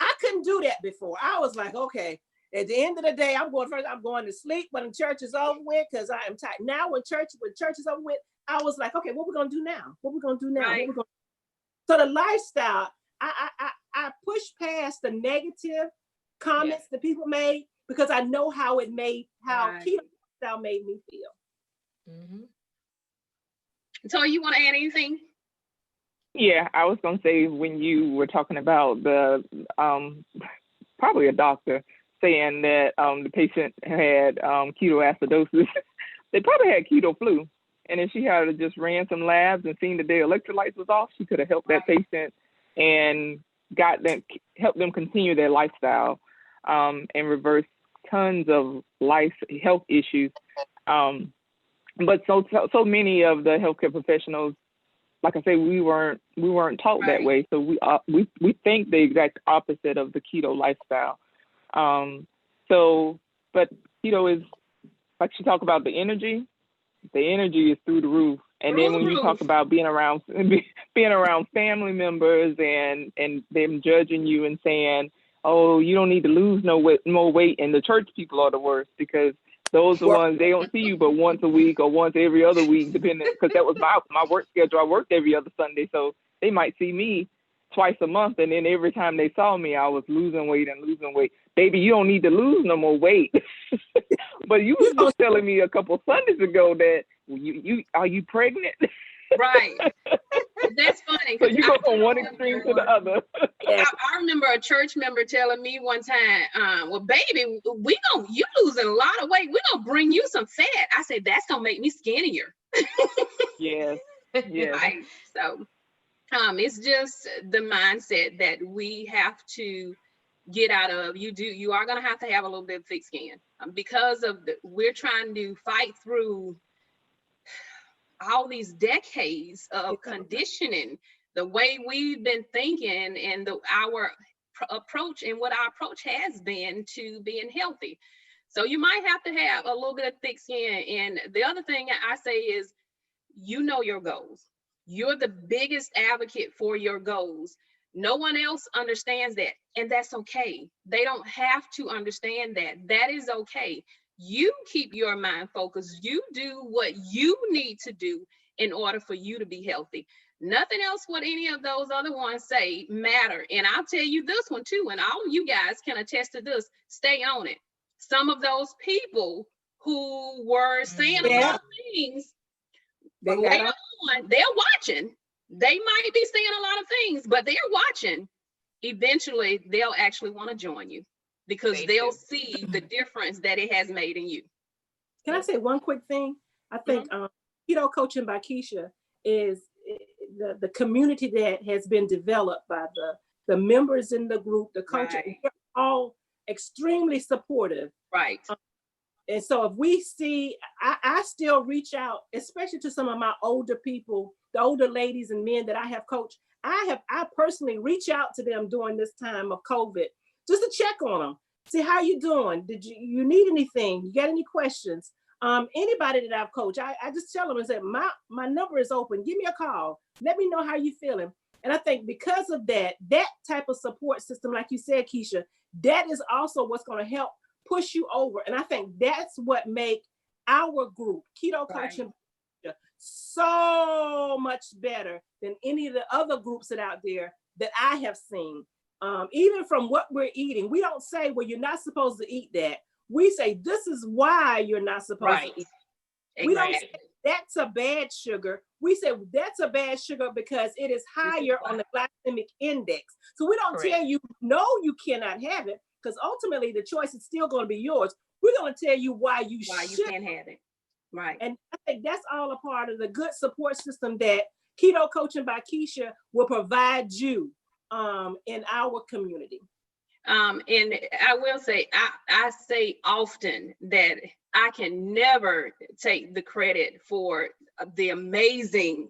I couldn't do that before. I was like, okay, at the end of the day, I'm going to sleep when the church is over with because I am tired. Now when church is over with, I was like, okay, what we're going to do now? Right. So the lifestyle, I pushed past the negative comments that people made because I know how keto lifestyle made me feel. Mm-hmm. So you want to add anything? Yeah, I was going to say when you were talking about the probably a doctor saying that the patient had ketoacidosis, they probably had keto flu. And if she had just ran some labs and seen that their electrolytes was off, she could have helped that patient and helped them continue their lifestyle and reverse tons of health issues. But so many of the healthcare professionals, like I say, we weren't taught that way. So we think the exact opposite of the keto lifestyle. But keto is, like you talk about the energy is through the roof. And then when you talk about being around family members and them judging you and saying, oh, you don't need to lose more weight, and the church people are the worst because those are the ones, they don't see you but once a week or once every other week, depending, because that was my work schedule. I worked every other Sunday, so they might see me twice a month, and then every time they saw me, I was losing weight. Baby, you don't need to lose no more weight. But you was just telling me a couple Sundays ago that you are you pregnant? Right. That's funny. So you go from one extreme to the other. I remember a church member telling me one time, well, baby, you losing a lot of weight. We're going to bring you some fat. I said, that's going to make me skinnier. Yes. Right. So it's just the mindset that we have to get out of. You are going to have a little bit of thick skin because we're trying to fight through all these decades of conditioning, the way we've been thinking and our approach and what our approach has been to being healthy. So you might have to have a little bit of thick skin. And the other thing I say is, you know your goals. You're the biggest advocate for your goals. No one else understands that, and that's okay. They don't have to understand that. That is okay. You keep your mind focused. You do what you need to do in order for you to be healthy. Nothing else what any of those other ones say matter. And I'll tell you this one too, and all of you guys can attest to this. Stay on it. Some of those people who were saying a lot of things, they're watching. They might be saying a lot of things, but they're watching. Eventually, they'll actually want to join you because they'll see the difference that it has made in you. Can I say one quick thing? I think Keto Coaching by Kisha is the community that has been developed by the members in the group, the coaches. Right. We're all extremely supportive. Right. And so if we see, I still reach out, especially to some of my older people, the older ladies and men that I have coached. I personally reach out to them during this time of COVID, just to check on them. See, how you doing? Did you need anything? You got any questions? Anybody that I've coached, I just tell them and say, my number is open. Give me a call. Let me know how you feeling. And I think because of that type of support system, like you said, Kisha, that is also what's going to help push you over. And I think that's what make our group, Keto Coaching, so much better than any of the other groups that out there that I have seen. Even from what we're eating, we don't say, well, you're not supposed to eat that. We say, this is why you're not supposed to eat. We don't say that's a bad sugar. We say that's a bad sugar because it is higher on the glycemic index. So we don't tell you, no, you cannot have it, because ultimately the choice is still going to be yours. We're going to tell you why you can't have it. Right. And I think that's all a part of the good support system that Keto Coaching by Kisha will provide you in our community. And I will say, I say often that I can never take the credit for the amazing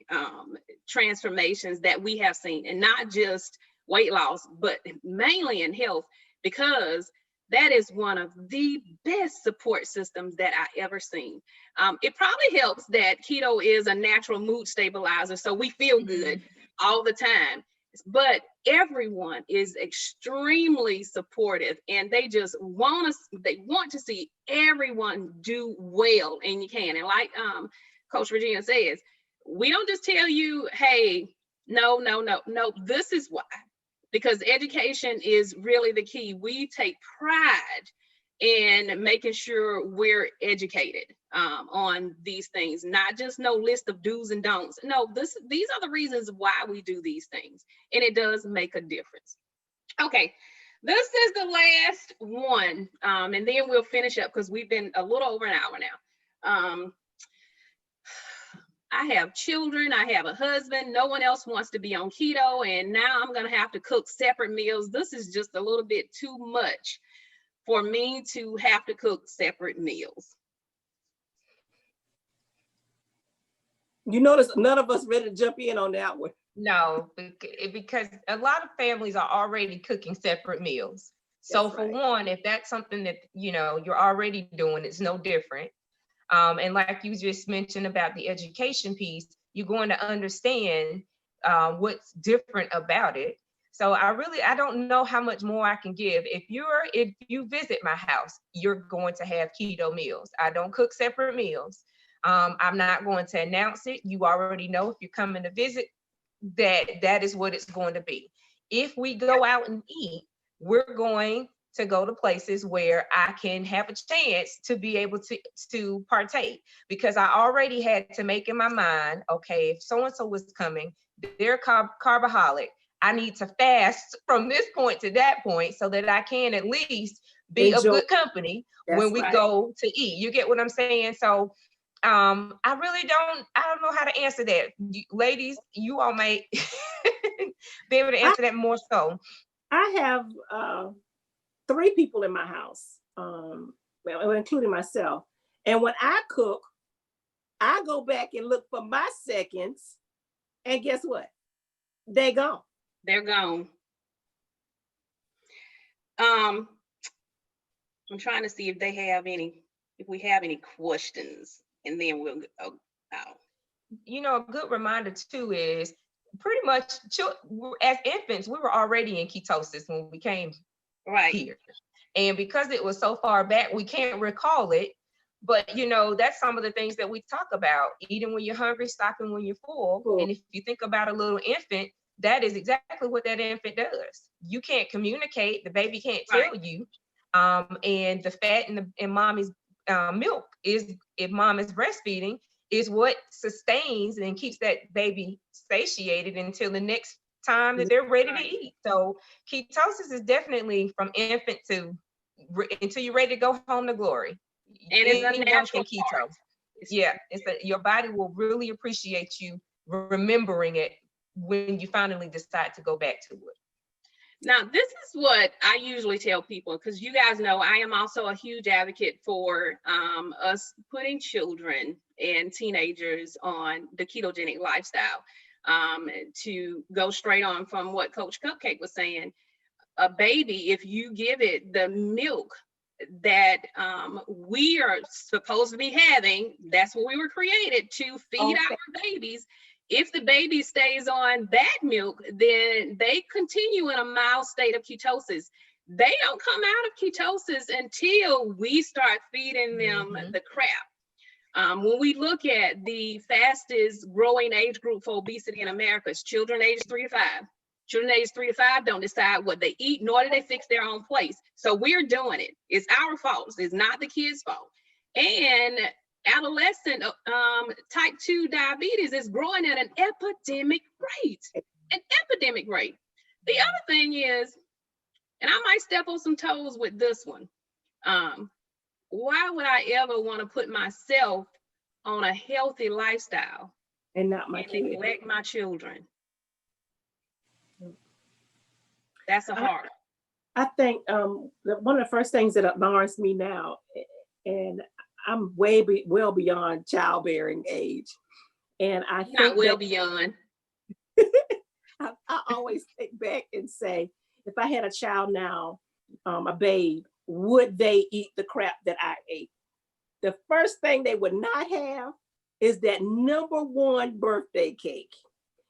transformations that we have seen, and not just weight loss, but mainly in health, because that is one of the best support systems that I ever seen. It probably helps that keto is a natural mood stabilizer, so we feel good all the time. But everyone is extremely supportive, and they just want to see everyone do well, and you can. And like Coach Regina says, we don't just tell you, hey, no, this is why. Because education is really the key. We take pride in making sure we're educated on these things, not just no list of do's and don'ts. No, these are the reasons why we do these things, and it does make a difference. Okay, this is the last one, and then we'll finish up because we've been a little over an hour now. I have children, I have a husband, no one else wants to be on keto, and now I'm gonna have to cook separate meals. This is just a little bit too much for me to have to cook separate meals. You notice none of us ready to jump in on that one. No, because a lot of families are already cooking separate meals. So for one, if that's something that, you're already doing, it's no different. And like you just mentioned about the education piece, you're going to understand what's different about it. So I don't know how much more I can give. If you visit my house, you're going to have keto meals. I don't cook separate meals. I'm not going to announce it. You already know if you're coming to visit that is what it's going to be. If we go out and eat, we're going to go to places where I can have a chance to be able to partake, because I already had to make in my mind, okay, if so-and-so was coming, they're carboholic, I need to fast from this point to that point so that I can at least be a good company when we go to eat. You get what I'm saying? So I don't know how to answer that. Ladies, you all might be able to answer that more so. I have 3 people in my house, including myself. And when I cook, I go back and look for my seconds, and guess what? They're gone. They're gone. I'm trying to see if we have any questions, and then we'll go out. A good reminder too is pretty much as infants, we were already in ketosis when we came here. And because it was so far back, we can't recall it. But, you know, that's some of the things that we talk about. Eating when you're hungry, stopping when you're full. Cool. And if you think about a little infant, that is exactly what that infant does. You can't communicate. The baby can't tell you. And the fat in mommy's milk is, if mom is breastfeeding, is what sustains and keeps that baby satiated until the next time that they're ready to eat. So ketosis is definitely from infant to until you're ready to go home to glory. And it's a natural keto. Yeah, your body will really appreciate you remembering it when you finally decide to go back to it. Now, this is what I usually tell people, because you guys know I am also a huge advocate for us putting children and teenagers on the ketogenic lifestyle. To go straight on from what Coach Cupcake was saying, a baby, if you give it the milk that we are supposed to be having, that's what we were created to feed our babies. If the baby stays on that milk, then they continue in a mild state of ketosis. They don't come out of ketosis until we start feeding them the crap. When we look at the fastest growing age group for obesity in America, it's children aged 3 to 5. Children aged 3 to 5 don't decide what they eat, nor do they fix their own place. So we're doing it. It's our fault. It's not the kids' fault. And adolescent type 2 diabetes is growing at an epidemic rate. An epidemic rate. The other thing is, and I might step on some toes with this one, why would I ever want to put myself on a healthy lifestyle and not my kids, neglect my children? That's a hard. I think one of the first things that alarms me now, and I'm well beyond childbearing age, and I think not well beyond. I always think back and say, if I had a child now, a babe, would they eat the crap that I ate? The first thing they would not have is that #1 birthday cake.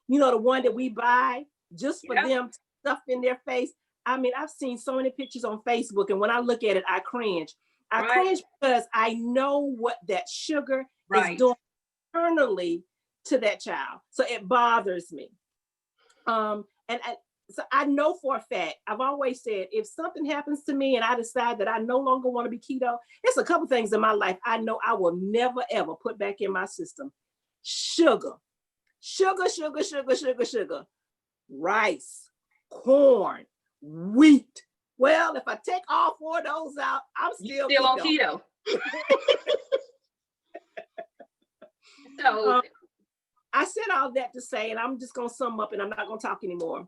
You know, the one that we buy just for them to stuff in their face. I mean, I've seen so many pictures on Facebook, and when I look at it, I cringe. I cringe because I know what that sugar is doing internally to that child. So it bothers me. So I know for a fact, I've always said, if something happens to me and I decide that I no longer want to be keto, there's a couple things in my life I know I will never, ever put back in my system. Sugar. Rice, corn, wheat. Well, if I take all 4 of those out, I'm still on keto. So I said all that to say, and I'm just going to sum up and I'm not going to talk anymore.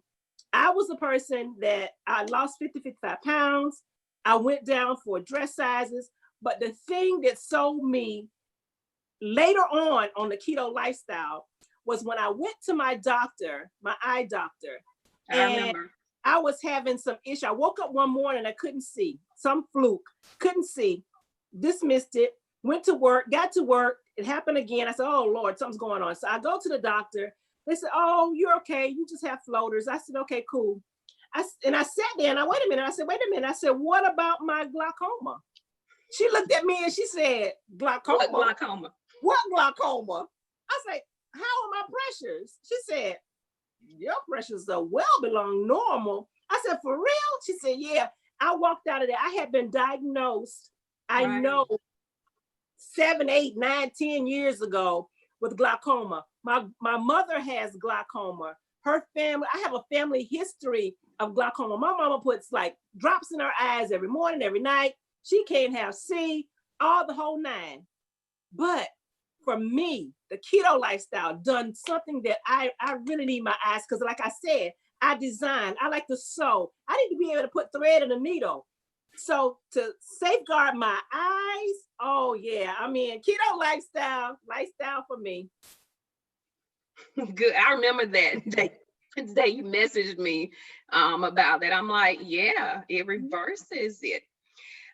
I was a person that I lost 55 pounds. I went down for dress sizes. But the thing that sold me later on the keto lifestyle was when I went to my doctor, my eye doctor. I remember. I was having some issue. I woke up one morning, I couldn't see. Some fluke, couldn't see. Dismissed it, went to work, got to work. It happened again. I said, oh Lord, something's going on. So I go to the doctor. They said, oh, you're okay. You just have floaters. I said, okay, cool. I sat there and I wait a minute. I said, what about my glaucoma? She looked at me and she said, glaucoma? What glaucoma? What glaucoma? I said, how are my pressures? She said, your pressures are well below normal. I said, for real? She said, yeah. I walked out of there. I had been diagnosed, I know, 7, 8, 9, 10 years ago with glaucoma. My mother has glaucoma. Her family, I have a family history of glaucoma. My mama puts like drops in her eyes every morning, every night. She can't have see, all the whole 9. But for me, the keto lifestyle done something that I really need my eyes, because like I said, I like to sew. I need to be able to put thread in a needle. So to safeguard my eyes, oh yeah, I mean, keto lifestyle for me. Good. I remember that day you messaged me about that. I'm like, yeah, it reverses it.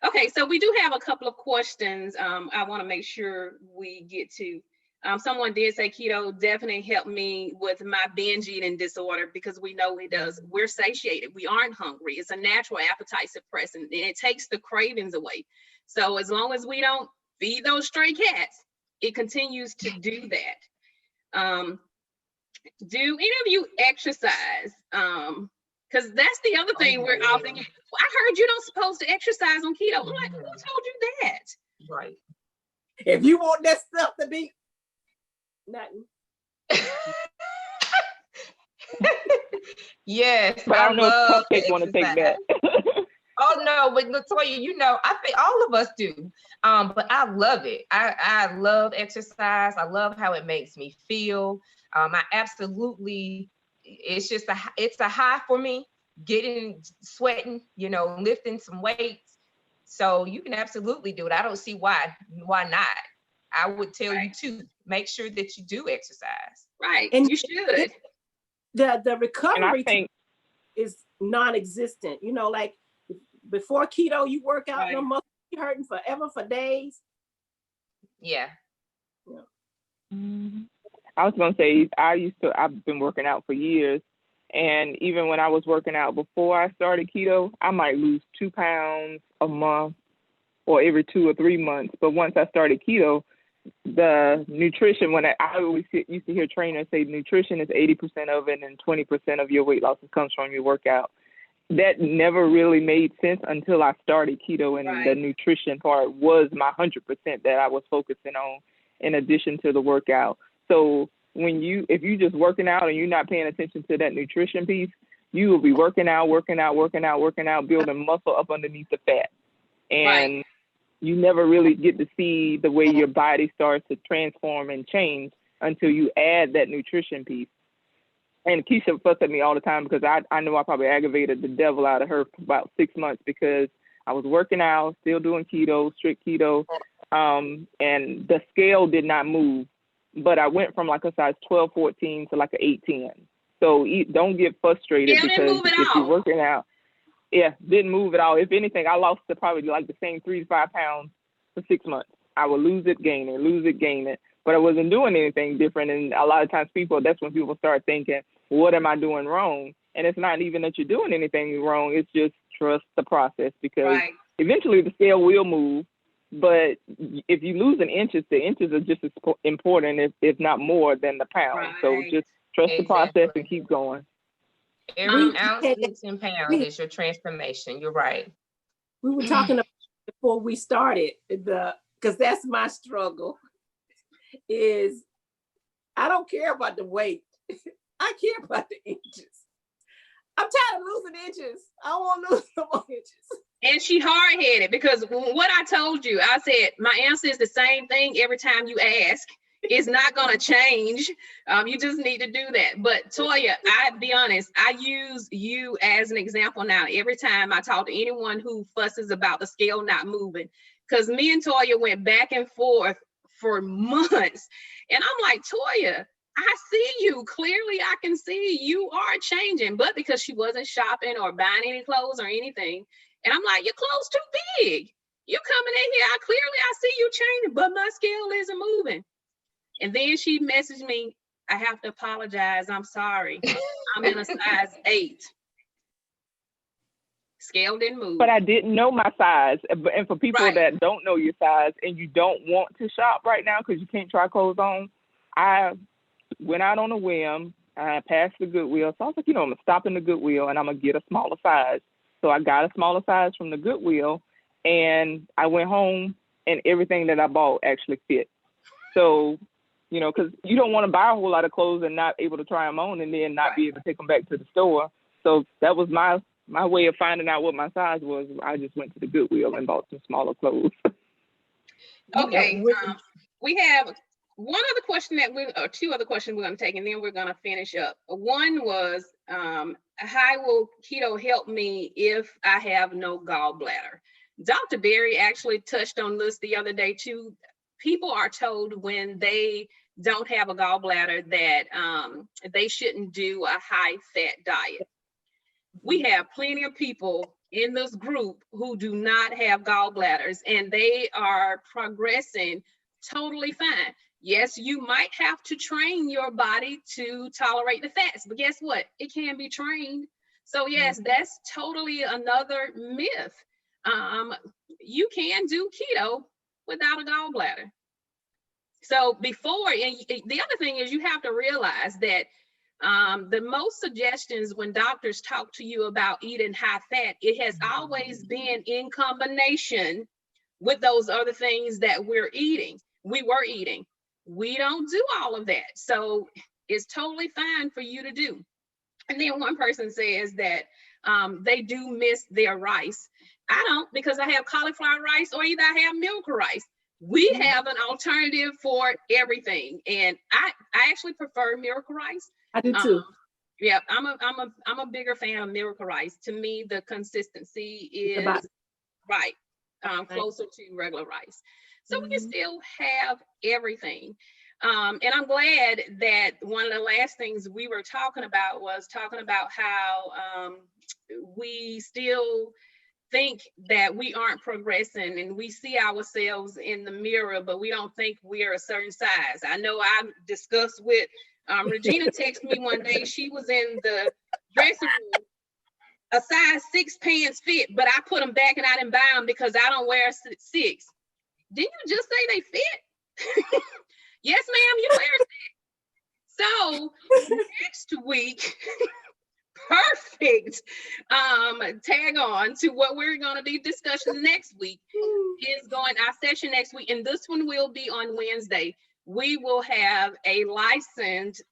Okay, so we do have a couple of questions I want to make sure we get to. Someone did say keto definitely helped me with my binge eating disorder, because we know it does. We're satiated. We aren't hungry. It's a natural appetite suppressant, and it takes the cravings away. So as long as we don't feed those stray cats, it continues to do that. Do any of you exercise? Because that's the other thing we're often getting. I heard you don't supposed to exercise on keto. I'm like, who told you that? Right. If you want that stuff to be nothing. Yes, But I don't know love if Cupcake want to take that. Oh no, but Latoya, you know, I think all of us do. But I love it. I love exercise. I love how it makes me feel. I absolutely, it's a high for me, sweating, you know, lifting some weights. So you can absolutely do it. I don't see why not. I would tell you to make sure that you do exercise. Right, And you should. The recovery think is non-existent. You know, like before keto, you work out, no muscle hurting forever for days. Yeah. I was gonna say I've been working out for years, and even when I was working out before I started keto, I might lose 2 pounds a month or every 2 or 3 months. But once I started keto, the nutrition, when I always used to hear trainers say nutrition is 80% of it and 20% of your weight loss comes from your workout. That never really made sense until I started keto, and the nutrition part was my 100% that I was focusing on in addition to the workout. So if you just working out and you're not paying attention to that nutrition piece, you will be working out, building muscle up underneath the fat. And you never really get to see the way your body starts to transform and change until you add that nutrition piece. And Kisha fussed at me all the time because I know I probably aggravated the devil out of her for about 6 months, because I was working out, still doing keto, strict keto, and the scale did not move. But I went from like a size 12, 14 to like an 8, 10. So don't get frustrated because if you're working out, didn't move at all. If anything, I lost to probably like the same 3 to 5 pounds for 6 months. I would lose it, gain it, but I wasn't doing anything different. And a lot of times that's when people start thinking, what am I doing wrong? And it's not even that you're doing anything wrong. It's just trust the process, because eventually the scale will move. But if you lose inches, the inches are just as important, if not more, than the pound. So just trust the process and keep going. Every ounce, inch, and pound is your transformation. You're right. We were talking about before we started, because that's my struggle, is I don't care about the weight. I care about the inches. I'm tired of losing inches. I don't want to lose no more inches. And she hard-headed, because what I told you, I said, my answer is the same thing every time you ask. It's not going to change. You just need to do that. But Toya, I'll be honest, I use you as an example now every time I talk to anyone who fusses about the scale not moving, because me and Toya went back and forth for months. And I'm like, Toya, I see you. Clearly, I can see you are changing. But because she wasn't shopping or buying any clothes or anything, and I'm like, your clothes too big. You're coming in here. I see you changing, but my scale isn't moving. And then she messaged me, I have to apologize. I'm sorry. I'm in a size 8. Scale didn't move. But I didn't know my size. And for people that don't know your size and you don't want to shop right now because you can't try clothes on, I went out on a whim. I passed the Goodwill. So I was like, I'm going to stop in the Goodwill and I'm going to get a smaller size. So I got a smaller size from the Goodwill, and I went home and everything that I bought actually fit. So, because you don't want to buy a whole lot of clothes and not able to try them on and then not be able to take them back to the store. So that was my way of finding out what my size was. I just went to the Goodwill and bought some smaller clothes. Okay. We have one other question or 2 other questions we're going to take, and then we're going to finish up. One was, how will keto help me if I have no gallbladder? Dr. Berry actually touched on this the other day too. People are told when they don't have a gallbladder that they shouldn't do a high fat diet. We have plenty of people in this group who do not have gallbladders, and they are progressing totally fine. Yes, you might have to train your body to tolerate the fats, but guess what? It can be trained. So yes, that's totally another myth. You can do keto without a gallbladder. So before, and the other thing is you have to realize that the most suggestions when doctors talk to you about eating high fat, it has always been in combination with those other things that we were eating. We don't do all of that. So it's totally fine for you to do. And then one person says that they do miss their rice. I don't, because I have cauliflower rice or either I have milk rice. We have an alternative for everything. And I actually prefer Miracle Rice. I do too. Yeah, I'm a bigger fan of Miracle Rice. To me, the consistency is right, closer to regular rice. So we can still have everything. And I'm glad that one of the last things we were talking about was talking about how we still think that we aren't progressing, and we see ourselves in the mirror, but we don't think we're a certain size. I know I discussed with Regina texted me one day, she was in the dressing room, a size 6 pants fit, but I put them back and I didn't buy them because I don't wear 6. Didn't you just say they fit? Yes, ma'am, you wear 6. So next week, perfect tag on to what we're going to be discussing next week is our session next week, and this one will be on Wednesday. We will have a licensed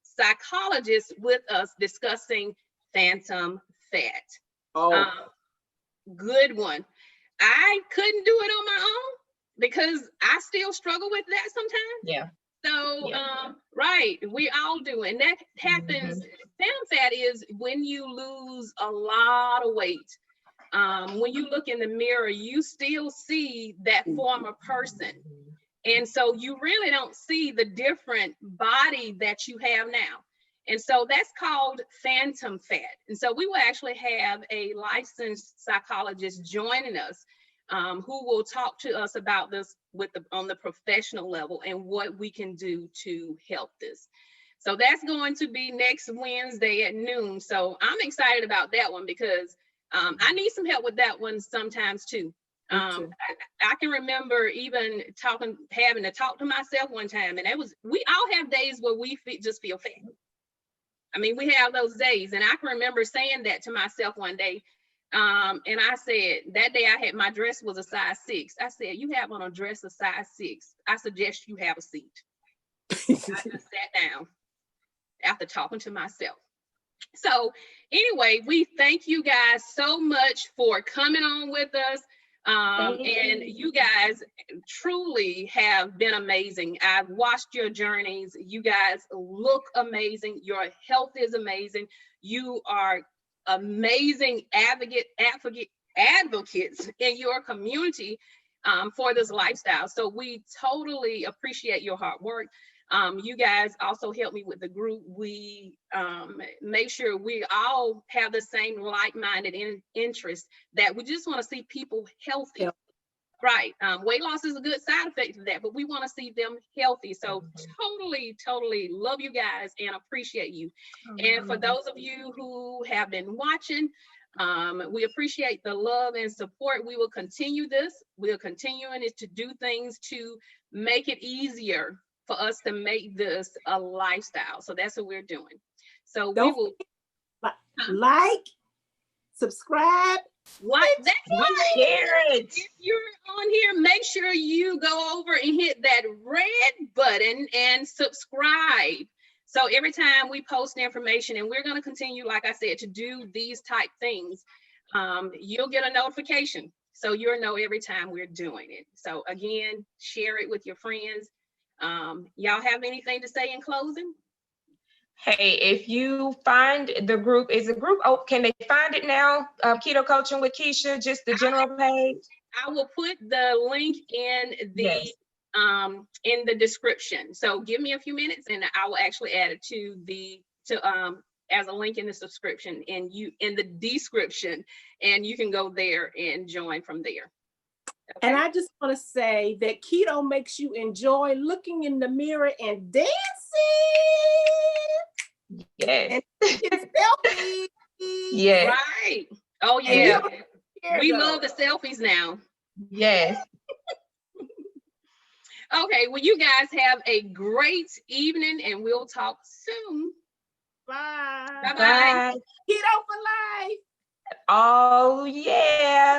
psychologist with us discussing phantom fat. Good one. I couldn't do it on my own because I still struggle with that sometimes. Yeah. So, right, we all do. And that happens. Phantom fat is when you lose a lot of weight. When you look in the mirror, you still see that former person. And so you really don't see the different body that you have now. And so that's called phantom fat. And so we will actually have a licensed psychologist joining us who will talk to us about this on the professional level and what we can do to help this. So that's going to be next Wednesday at noon. So I'm excited about that one because I need some help with that one sometimes too. I can remember even having to talk to myself one time, and we all have days where we just feel fat. I mean, we have those days, and I can remember saying that to myself one day. And I said, that day my dress was a size 6. I said, you have on a dress a size 6. I suggest you have a seat. I just sat down after talking to myself. So anyway, we thank you guys so much for coming on with us. And you guys truly have been amazing. I've watched your journeys. You guys look amazing. Your health is amazing. You are amazing advocates in your community for this lifestyle. So we totally appreciate your hard work. You guys also help me with the group. We make sure we all have the same like-minded interest, that we just want to see people healthy. Yep. Right. Weight loss is a good side effect of that, but we want to see them healthy. So totally love you guys and appreciate you. And for those of you who have been watching, we appreciate the love and support. We will continue this. We're continuing to do things to make it easier for us to make this a lifestyle. So that's what we're doing. So we will like, subscribe, share it. If you're on here, make sure you go over and hit that red button and subscribe. So every time we post information, and we're going to continue, like I said, to do these type things, you'll get a notification. So you'll know every time we're doing it. So again, share it with your friends. Y'all have anything to say in closing? Hey, if you find the group, is a group, can they find it now? Keto Coaching with Kisha, just the general page? I will put the link in the description. So give me a few minutes and I will actually add it as a link in the subscription and in the description, and you can go there and join from there. And I just want to say that keto makes you enjoy looking in the mirror and dancing. Yes. And taking selfies. Yes. Right. Oh And you yeah. don't care, We though. love the selfies now. Yes. Okay, well, you guys have a great evening and we'll talk soon. Bye. Bye-bye. Bye. Keto for life. Oh, yeah.